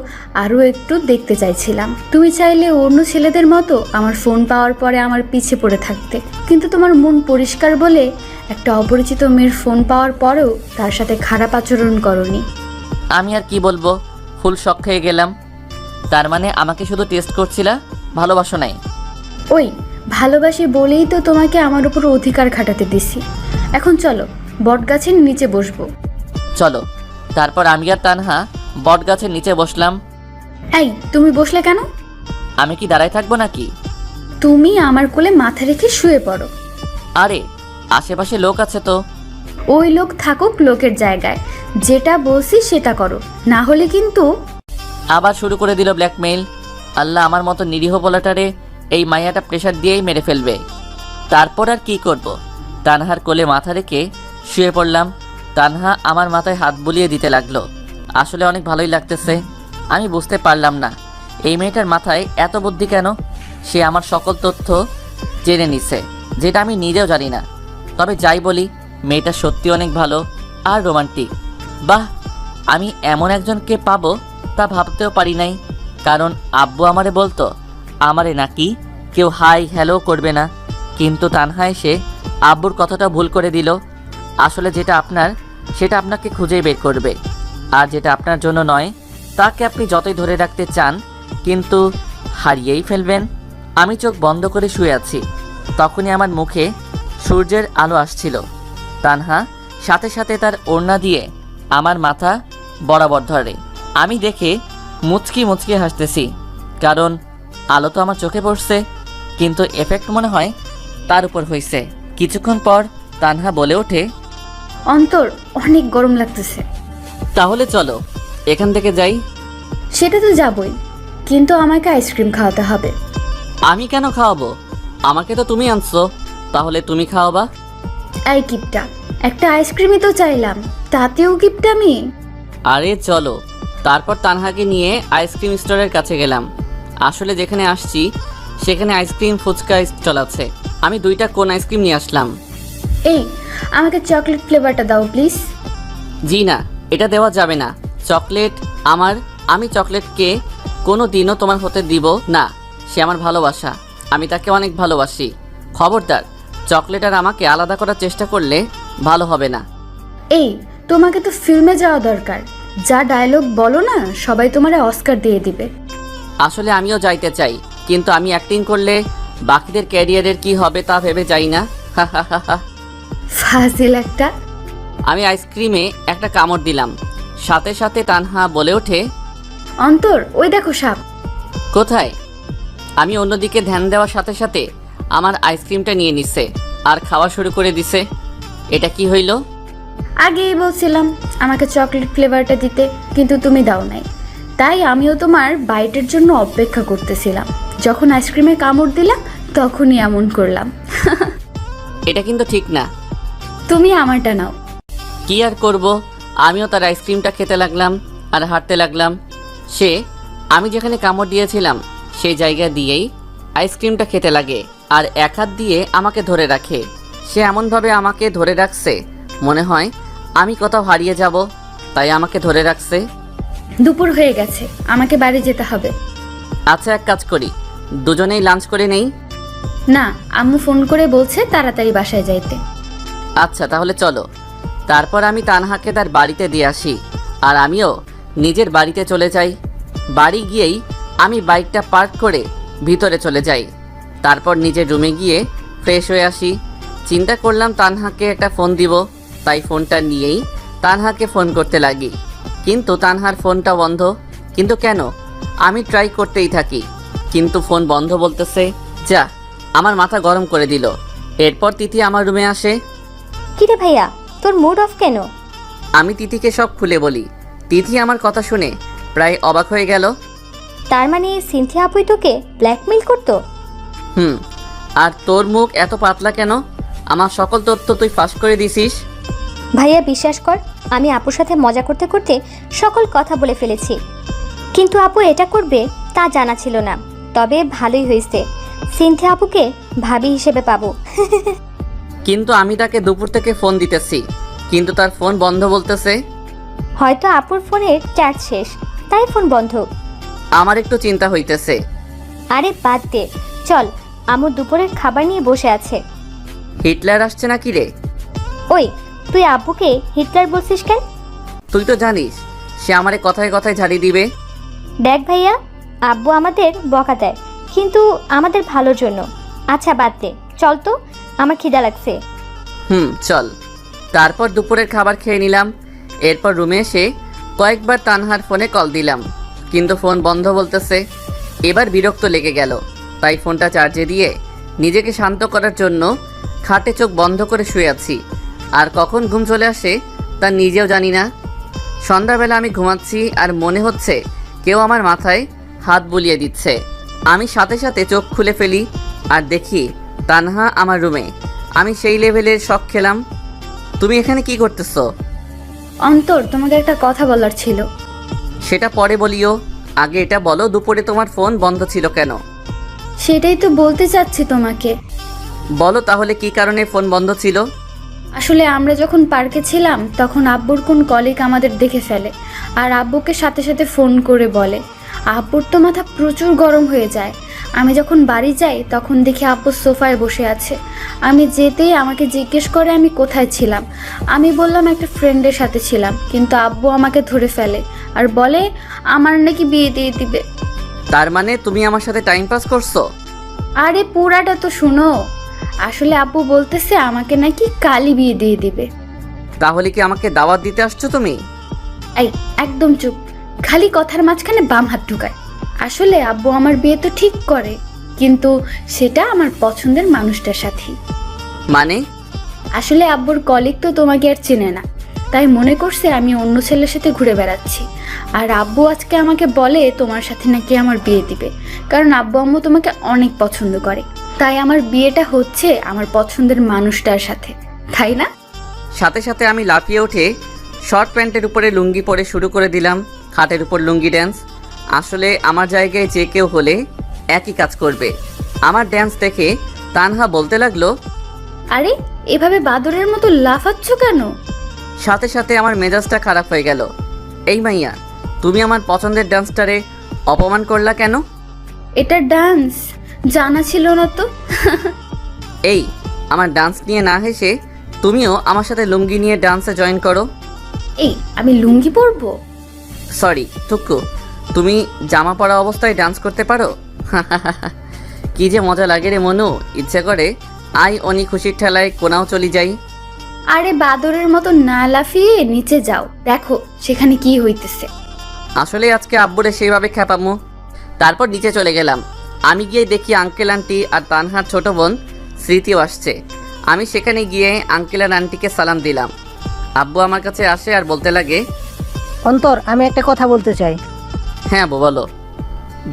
আরও একটু দেখতে চাইছিলাম। তুমি চাইলে অন্য ছেলেদের মতো আমার ফোন পাওয়ার পরে আমার পিছে পড়ে থাকতে, কিন্তু তোমার মন পরিষ্কার বলে একটা অপরিচিত মেয়ের ফোন পাওয়ার পরেও তার সাথে খারাপ আচরণ করনি। আমি আর কি বলবো, ফুল শক হয়ে গেলাম। তার মানে আমাকে শুধু টেস্ট করছিলা, ভালোবাসো নাই? ওই ভালোবাসি বলেই তো তোমাকে আমার উপর অধিকার খাটাতে দিছি। এখন চলো বটগাছের নিচে বসবো। চলো। তারপর আমি আর তানহা বট গাছের নিচে বসলাম। এই, তুমি বসলে কেন? আমি কি দাঁড়ায় থাকবো নাকি? তুমি আমার কোলে মাথা রেখে শুয়ে পড়ো। আরে আশেপাশে লোক আছে তো। ওই লোক থাকুক লোকের জায়গায়, যেটা বলছি সেটা করো, না হলে কিন্তু। আবার শুরু করে দিল ব্ল্যাকমেইল। আল্লাহ, আমার মতো নিরীহ পোলাটারে এই মাইয়াটা প্রেশার দিয়েই মেরে ফেলবে। তারপর আর কি করব, তানহার কোলে মাথা রেখে শুয়ে পড়লাম। তানহা আমার মাথায় হাত বুলিয়ে দিতে লাগলো। আসলে অনেক ভালোই লাগতেছে। আমি বুঝতে পারলাম না এই মেয়েটার মাথায় এত বুদ্ধি কেন। সে আমার সকল তথ্য জেনে নিছে, যেটা আমি নিজেও জানি না। তবে যাই বলি, মেয়েটা সত্যি অনেক ভালো আর রোমান্টিক। বাহ, আমি এমন একজনকে পাবো তা ভাবতেও পারি নাই। কারণ আব্বু আমারে বলতো আমারে নাকি কেউ হাই হ্যালো করবে না, কিন্তু তানহা এসে আব্বুর কথাটা ভুল করে দিল। আসলে যেটা আপনার সেটা আপনাকে খুঁজেই বের করবে, আর যেটা আপনার জন্য নয় তাকে আপনি যতই ধরে রাখতে চান কিন্তু হারিয়েই ফেলবেন। আমি চোখ বন্ধ করে শুয়ে আছি, তখনই আমার মুখে সূর্যের আলো আসছিল। তানহা সাথে সাথে তার ওড়না দিয়ে আমার মাথা বরাবর ধরে। আমি দেখে মুচকি মুচকি হাসতেছি, কারণ আলো তো আমার চোখে পড়ছে, কিন্তু এফেক্ট মনে হয় তার উপর হয়েছে। কিছুক্ষণ পর তানহা বলে ওঠে, অন্তর, অনেক গরম লাগতেছে। তাহলে চলো এখান থেকে যাই। সেটা তো যাবই, কিন্তু আমাকে আইসক্রিম খাওয়াতে হবে। আমি কেন খাওয়াবো? আমাকে তো তুমি আনছো, তাহলে তুমি খাওয়াবা। এই গিফটটা, একটা আইসক্রিমই তো চাইলাম, তাতেও গিফট আমি? আরে চলো। তারপর তানহাকে নিয়ে আইসক্রিম স্টোরের কাছে গেলাম। আসলে যেখানে আসছি সেখানে আইসক্রিম ফুচকা স্টল আছে। আমি 2টা কোন আইসক্রিম নিয়ে আসলাম। এই, আমাকে চকলেট ফ্লেভারটা দাও প্লিজ। জি না, এটা দেওয়া যাবে না। চকলেট আমার, আমি চকলেটকে কোনো দিনও তোমার হতে দিব না। সে আমার ভালোবাসা, আমি তাকে অনেক ভালোবাসি। খবরদার, চকলেট আর আমাকে আলাদা করার চেষ্টা করলে ভালো হবে না। এই, তোমাকে তো ফিল্মে যাওয়া দরকার। যা ডায়লগ বলো না, সবাই তোমারে অস্কার দিয়ে দিবে। আসলে আমিও যাইতে চাই, কিন্তু আমি অ্যাক্টিং করলে বাকিদের ক্যারিয়ারের কি হবে তা ভেবে যাই না। ফাজিল একটা। আমি আইসক্রিমে একটা কামড় দিলাম, সাথে সাথে তানহা বলে ওঠে, অন্তর, ওই দেখো সাপ। কোথায়? আমি অন্যদিকে ধ্যান দেওয়ার সাথে সাথে আমার আইসক্রিমটা নিয়ে নিছে আর খাওয়া শুরু করে দিছে। এটা কি হইল? আগেই বলছিলাম আমাকে চকলেট ফ্লেভারটা দিতে, কিন্তু তুমি দাও নাই। তাই আমিও তোমার বাইটের জন্য অপেক্ষা করতেছিলাম। যখন আইসক্রিমে কামড় দিলাম তখনই এমন করলাম। এটা কিন্তু ঠিক না। তুমি আমারটা নাও। কি আর করব, আমিও তার আইসক্রিমটা খেতে লাগলাম আর হাঁটতে লাগলাম। সে আমি যেখানে কামড় দিয়েছিলাম সেই জায়গা দিয়েই আইসক্রিমটা খেতে লাগে আর এক হাত দিয়ে আমাকে ধরে রাখে। সে এমনভাবে আমাকে ধরে রাখছে মনে হয় আমি কোথাও হারিয়ে যাব, তাই আমাকে ধরে রাখছে। দুপুর হয়ে গেছে, আমাকে বাড়ি যেতে হবে। আচ্ছা, এক কাজ করি, দুজনেই লাঞ্চ করে নেই। না, আম্মু ফোন করে বলছে তাড়াতাড়ি বাসায় যাইতে। আচ্ছা তাহলে চলো। তারপর আমি তানহাকে তার বাড়িতে দিয়ে আসি আর আমিও নিজের বাড়িতে চলে যাই। বাড়ি গিয়েই আমি বাইকটা পার্ক করে ভিতরে চলে যাই। তারপর নিজের রুমে গিয়ে ফ্রেশ হয়ে আসি। চিন্তা করলাম তানহাকে একটা ফোন দিব, তাই ফোনটা নিয়েই তানহাকে ফোন করতে লাগি। কিন্তু তানহার ফোনটা বন্ধ। কিন্তু কেন? আমি ট্রাই করতেই থাকি, কিন্তু ফোন বন্ধ বলতেছে। যা, আমার মাথা গরম করে দিল। এরপর তিথি আমার রুমে আসে। কিরে ভাইয়া, তোর মুড অফ কেন? আমি তিথিকে সব খুলে বলি। তিথি আমার কথা শুনে প্রায় অবাক হয়ে গেল। তার মানে সিনথিয়া আপুই তোকে ব্ল্যাকমেইল করতো? আর তোর মুখ এত পাতলা কেন? আমার সকল তথ্য তুই ফাঁস করে দিছিস। ভাইয়া বিশ্বাস কর, আমি আপুর সাথে মজা করতে করতে সকল কথা বলে ফেলেছি। কিন্তু আপু এটা করবে তা জানা ছিল না। তবে ভালোই হয়েছে, সিনথিয়া আপুকে ভাবি হিসেবে পাবো। কিন্তু আমি তাকে দুপুর থেকে ফোন দিতেছি, কিন্তু তার ফোন বন্ধ বলতেছে। হয়তো আপুর ফোনের চার্জ শেষ, তাই ফোন বন্ধ। আমার একটু চিন্তা হইতেছে। আরে বাদ দে, চল, আমু দুপুরের খাবার নিয়ে বসে আছে। হিটলার আসছে নাকি রে? ওই, তুই আব্বুকে হিটলার বলছিস কেন? তুই তো জানিস সে আমারে কথায় কথায় ঝাড়ি দিবে। দেখ ভাইয়া, আব্বু আমাদের বকা দেয়, কিন্তু আমাদের ভালোর জন্য। আচ্ছা বাদ দে, চল তো, আমার খিদা লাগছে। চল। তারপর দুপুরের খাবার খেয়ে নিলাম। এরপর রুমে এসে কয়েকবার তানহার ফোনে কল দিলাম, কিন্তু ফোন বন্ধ বলতেছে। এবার বিরক্ত লেগে গেল, তাই ফোনটা চার্জে দিয়ে নিজেকে শান্ত করার জন্য খাটে চোখ বন্ধ করে শুয়ে আছি, আর কখন ঘুম চলে আসে তা নিজেও জানি না। সন্ধ্যাবেলা আমি ঘুমাচ্ছি আর মনে হচ্ছে কেউ আমার মাথায় হাত বুলিয়ে দিচ্ছে। আমি সাথে সাথে চোখ খুলে ফেলি আর দেখি তানহা আমার রুমে। আমি সেই লেভেলের শক খেলাম। তুমি এখানে কি করতেছো? অন্তর, তোমাকে একটা কথা বলার ছিল। সেটা পরে বলিও, আগে এটা বলো দুপুরে তোমার ফোন বন্ধ ছিল কেন? সেটাই তো বলতে চাচ্ছি তোমাকে। বলো তাহলে কি কারণে ফোন বন্ধ ছিল? আসলে আমরা যখন পার্কে ছিলাম তখন আব্বুর কোন কলিগ আমাদের দেখে ফেলে আর আব্বুকে সাথে সাথে ফোন করে বলে। আব্বুর তো মাথা প্রচুর গরম হয়ে যায়। আমি যখন বাড়ি যাই তখন দেখি আব্বু সোফায় বসে আছে। আমি যেতেই আমাকে জিজ্ঞেস করে আমি কোথায় ছিলাম। আমি বললাম একটা ফ্রেন্ডের সাথে ছিলাম, কিন্তু আব্বু আমাকে ধরে ফেলে আর বলে আমার নাকি বিয়ে দিয়ে দিবে। তার মানে তুমি আমার সাথে টাইম পাস করছো? আরে পুরাটা তো শুনো। আসলে আব্বু বলতেছে আমাকে নাকি কালই বিয়ে দিয়ে দিবে। তাহলে কি আমাকে দাওয়াত দিতে আসছো তুমি? এই একদম চুপ, খালি কথার মাঝখানে বাম হাত ঢুকায়। আসলে আব্বু আমার বিয়ে তো ঠিক করে, কিন্তু সেটা আমার পছন্দের মানুষটার সাথে। মানে? আসলে আব্বুর কলিগ তো তোমাকে আর চেনে না, তাই মনে করছে আমি অন্য ছেলের সাথে ঘুরে বেড়াচ্ছি। আর আব্বু আজকে আমাকে বলে তোমার সাথে নাকি আমার বিয়ে দিবে, কারণ আব্বু আম্মু তোমাকে অনেক পছন্দ করে। তাই আমার বিয়েটা হচ্ছে আমার পছন্দের মানুষটার সাথে, তাই না? সাথে সাথে আমি লাফিয়ে উঠে শর্ট প্যান্টের উপরে লুঙ্গি পরে শুরু করে দিলাম খাটের উপর লুঙ্গি ড্যান্স। আসলে আমার জায়গায় যে কেউ হলে একই কাজ করবে। আমার ড্যান্স দেখে তানহা বলতে লাগলো, আরে এভাবে বাদরের মতো লাফাচ্ছ কেন? সাথে সাথে আমার মেজাজটা খারাপ হয়ে গেল। এই মাইয়া, তুমি আমার পছন্দের ডান্সটারে অপমান করলা কেন? এটা ডান্স জানা ছিল না তো। এই আমার ডান্স নিয়ে না হেসে তুমিও আমার সাথে লুঙ্গি নিয়ে ডান্সে জয়েন করো। এই আমি লুঙ্গি পরবো? সরি টুকু, তুমি জামা পরা অবস্থায় ডান্স করতে পারো? কি যে মজা লাগে রে মনু, ইচ্ছে করে আই অনি খুশির ঠেলায় কোনাও চলি যাই। আরে বাদরের মতো না লাফিয়ে নিচে যাও, দেখো সেখানে কি হইতেছে। আসলে আজকে আব্বুরে সেইভাবে খেপামো। তারপর নিচে চলে গেলাম। আমি গিয়ে দেখি আঙ্কেল আন্টি আর তানহার ছোট বোন স্মৃতিও আসছে। আমি সেখানে গিয়ে আঙ্কেল আর আন্টিকে সালাম দিলাম। আব্বু আমার কাছে আসে আর বলতে লাগে, অন্তর, আমি একটা কথা বলতে চাই। হ্যাঁ আব্বু বলো।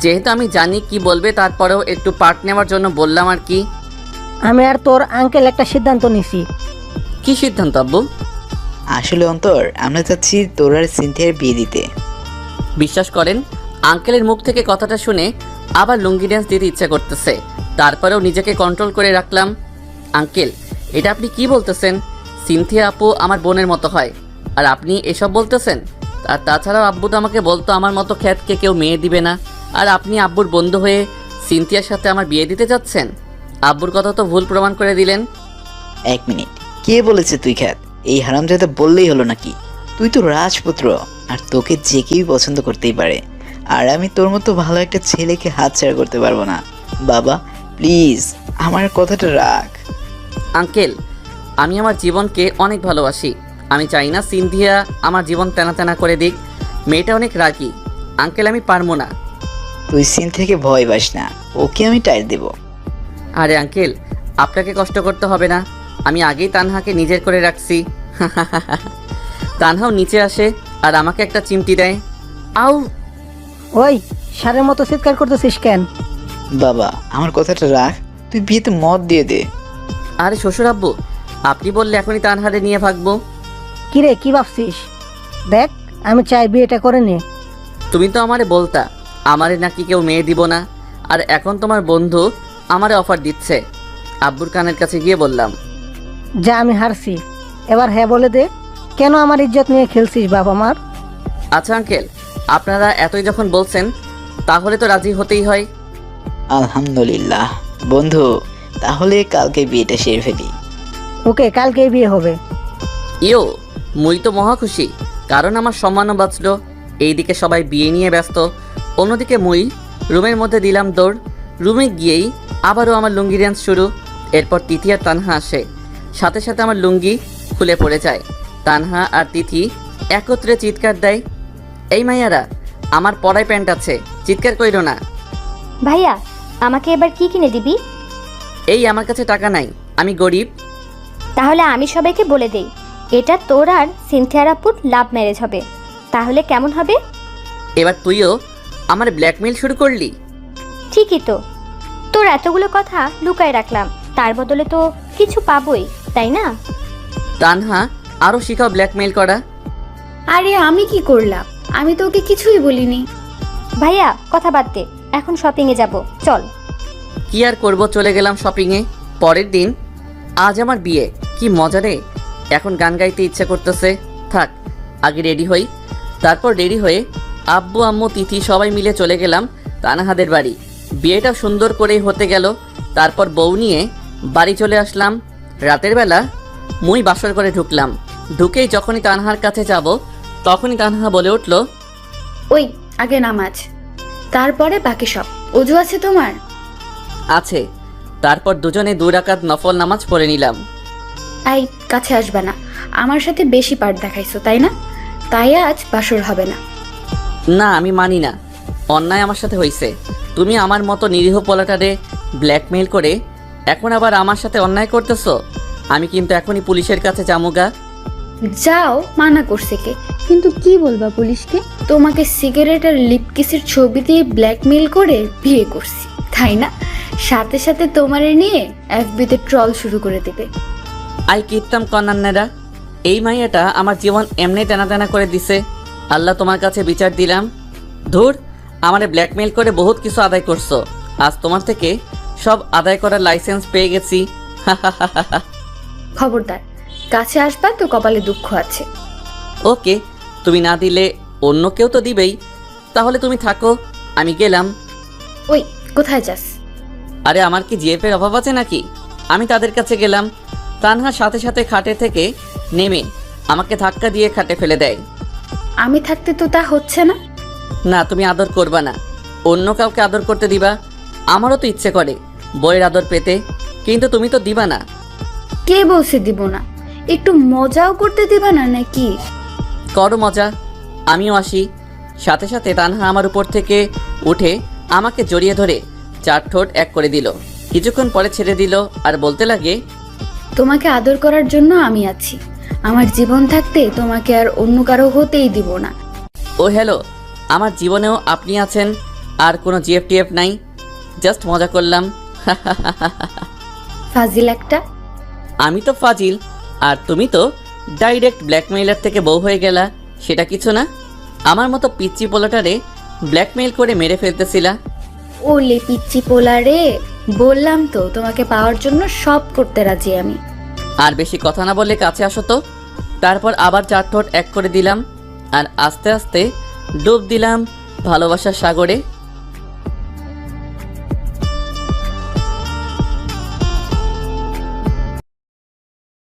যেহেতু আমি জানি কি বলবে, তারপরেও একটু পার্ট নেওয়ার জন্য বললাম আর কি। আমি আর তোর আঙ্কেল একটা সিদ্ধান্ত নিছি। কি সিদ্ধান্ত আব্বু? আসলে অন্তর, আমরা চাচ্ছি তোর আর সিনথিয়ার বিয়ে দিতে। বিশ্বাস করেন, আঙ্কেলের মুখ থেকে কথাটা শুনে আবার লুঙ্গি ড্যান্স দিতে ইচ্ছা করতেছে। তারপরেও নিজেকে কন্ট্রোল করে রাখলাম। আঙ্কেল, এটা আপনি কি বলতেছেন? সিনথিয়া আপু আমার বোনের মতো হয়, আর আপনি এসব বলতেছেন? আর তাছাড়াও আব্বু তো আমাকে বলতো আমার মতো খ্যাতকে কেউ মেয়ে দিবে না, আর আপনি আব্বুর বন্ধু হয়ে সিনথিয়ার সাথে আমার বিয়ে দিতে যাচ্ছেন। আব্বুর কথা তো ভুল প্রমাণ করে দিলেন। এক মিনিট, কে বলেছে তুই খ্যাত? এই হারামজাদা বললেই হলো নাকি? তুই তো রাজপুত্র, আর তোকে যে কেউ পছন্দ করতেই পারে। আর আমি তোর মতো ভালো একটা ছেলেকে হাতছাড়া করতে পারবো না। বাবা প্লিজ আমার কথাটা রাখ। আঙ্কেল, আমি আমার জীবনকে অনেক ভালোবাসি। আমি চাই না সিনথিয়া আমার জীবন তেনা তেনা করে দিক। মেয়েটা অনেক রাগী। আঙ্কেল, আমি পারবো না। তুই সিনথিয়াকে ভয় পাস না, ওকে আমি টাইট দেব। আরে আঙ্কেল, আপনাকে কষ্ট করতে হবে না। আমি আগেই তানহাকে নিজের করে রাখছি। তানহাও নিচে আসে আর আমাকে একটা চিমটি দেয়। আউ! ওই সারের মতো চিৎকার করতেছিস কেন? বাবা আমার কথাটা রাখ, তুই বিয়েতে মত দিয়ে দে। আরে শ্বশুর আব্বু, আপনি বললে এখনই তানহারে নিয়ে ভাগবো। কিরে, কি ভাবছিস? দেখ, আমি চাই বিয়েটা করে নে। তুমি তো আমারে বলতা আমারে নাকি কেউ মেয়ে দিব না, আর এখন তোমার বন্ধু আমারে অফার দিচ্ছে। আব্বুর কানের কাছে গিয়ে বললাম, যা আমি হারছি, এবার হ্যাঁ বলে দে। কেন আমার ইজ্জত নিয়ে খেলছিস বাবা মার? আচ্ছা আঙ্কেল, আপনারা এতই যখন বলছেন তাহলে তো রাজি হতেই হয়। আলহামদুলিল্লাহ বন্ধু, তাহলে কালকে বিয়েটা সেরে ফেলি। ওকে, কালকেই বিয়ে হবে। ইয়ো, মুই তো মহা খুশি, কারণ আমার সম্মানও বাঁচলো। এইদিকে সবাই বিয়ে নিয়ে ব্যস্ত, অন্যদিকে মুই রুমের মধ্যে দিলাম দৌড়। রুমে গিয়েই আবারও আমার লুঙ্গি ড্যান্স শুরু। এরপর তিথি আর তানহা আসে, সাথে সাথে আমার লুঙ্গি খুলে পড়ে যায়। তানহা আর তিথি একত্রে চিৎকার দেয়, এই মাইয়ারা, আমার পরায় প্যান্ট আছে, চিৎকার কইরো না। ভাইয়া, আমাকে এবার কি কিনে দিবি? এই আমার কাছে টাকা নাই, আমি গরিব, তাহলে আমি সবাইকে বলে দেই এটা তোর আর সিনথিয়ার আপুর লাভ ম্যারেজ হবে। তাহলে কেমন হবে? এবার তুইও আমার ব্ল্যাকমেইল শুরু করলি। ঠিকই তো, তোর এতগুলো কথা লুকায় রাখলাম, তার বদলে তো কিছু পাবোই, তাই না? তানহা, আরও শিখাও ব্ল্যাকমেইল করা। আরে আমি কি করলাম? আমি তো ওকে কিছুই বলিনি। ভাইয়া কথা বাদ দে, এখন শপিংয়ে যাব, চল। কি আর করব, চলে গেলাম শপিংয়ে। পরের দিন, আজ আমার বিয়ে, কি মজা রে। এখন গান গাইতে ইচ্ছে করতেছে। থাক, আগে রেডি হই। তারপর রেডি হয়ে আব্বু আম্মু তিথি সবাই মিলে চলে গেলাম তানহাদের বাড়ি। বিয়েটা সুন্দর করেই হতে গেল। তারপর বউ নিয়ে বাড়ি চলে আসলাম। রাতের বেলা মুই বাসর করে ঢুকলাম। ঢুকেই যখনই তানহার কাছে যাব, তখনই তানহা বলে উঠল, ওই আগে নামাজ, তারপরে বাকি সব। অজু আছে তোমার? আছে। তারপর দুজনে 2 রাকাত নফল নামাজ পড়ে নিলাম। আই কাছে আসবে না, আমার সাথে বেশি পাঠ দেখাইছো তাই না? তাই আজ বাসর হবে না। না, আমি মানি না। অন্যায় আমার সাথে হয়েছে। তুমি আমার মতো নিরীহ পোলাটারে ব্ল্যাকমেইল করে এখন আবার আমার সাথে অন্যায় করতেছো। আমি কিন্তু এখনই পুলিশের কাছে যামুগা। যাও, মানা করছে কে? কিন্তু কি বলবা পুলিশকে? তোমাকে সিগারেট আর লিপ কিসের ছবি দিয়ে ব্ল্যাকমেইল করে বিয়ে করছি, তাই না? সাথে সাথে তোমারে নিয়ে এফবিতে ট্রল শুরু করে দেবে। আই কিত্তাম কন্যান্নেরা, এই মাইয়াটা আমার জীবন এমনি টানা টানা করে দিছে। আল্লাহ, তোমার কাছে বিচার দিলাম। ধুর, আমারে ব্ল্যাকমেইল করে বহুত কিছু আদায় করছো। আজ তোমার থেকে সব আদায় করার লাইসেন্স পেয়ে গেছি। খবরদার, কাছে আসবা তো কপালে দুঃখ আছে। ওকে, তুমি না দিলে অন্য কেউ তো দিবেই। তাহলে তুমি থাকো, আমি গেলাম। ওই কোথায় যাস? আরে আমার কি জিএফের অভাব আছে নাকি? আমি তাদের কাছে গেলাম। তানহা সাথে সাথে খাটে থেকে নেমে আমাকে ধাক্কা দিয়ে খাটে ফেলে দেয়। আমি থাকতে তো তা হচ্ছে না। না, তুমি আদর করবা না, অন্য কাউকে আদর করতে দিবা। আমারও তো ইচ্ছে করে বইয়ের আদর পেতে, কিন্তু তুমি তো দিবা না। কে বলছে দিব না? একটু মজাও করতে দিবা না নাকি? করো মজা, আমিও আসি। সাথে সাথে তানহা আমার উপর থেকে উঠে আমাকে জড়িয়ে ধরে 4 ঠোঁট এক করে দিল। কিছুক্ষণ পরে ছেড়ে দিল আর বলতে লাগে, তোমাকে আদর করার জন্য আমি আছি। আমার জীবন থাকতে তোমাকে আর অন্য কারো হতেই দিব না। ও হ্যালো, আমার জীবনেও আপনি আছেন, আর কোনো জিএফটিএফ নাই। জাস্ট মজা করলাম। ফাজিল একটা। আমি তো ফাজিল, আর তুমি তো ডাইরেক্ট ব্ল্যাকমেইলার থেকে বউ হয়ে গেলা। সেটা কিছু না, আমার মতো পিচ্চি পোলাটারে ব্ল্যাকমেইল করে মেরে ফেলতেছিলা। ওলে পিচ্চি পোলা রে, বললাম তো তোমাকে পাওয়ার জন্য সব করতে রাজি আমি। আর বেশি কথা না বলে কাছে আসো তো। তারপর আবার 4 ঠোঁট এক করে দিলাম আর আস্তে আস্তে ডুব দিলাম ভালোবাসার সাগরে।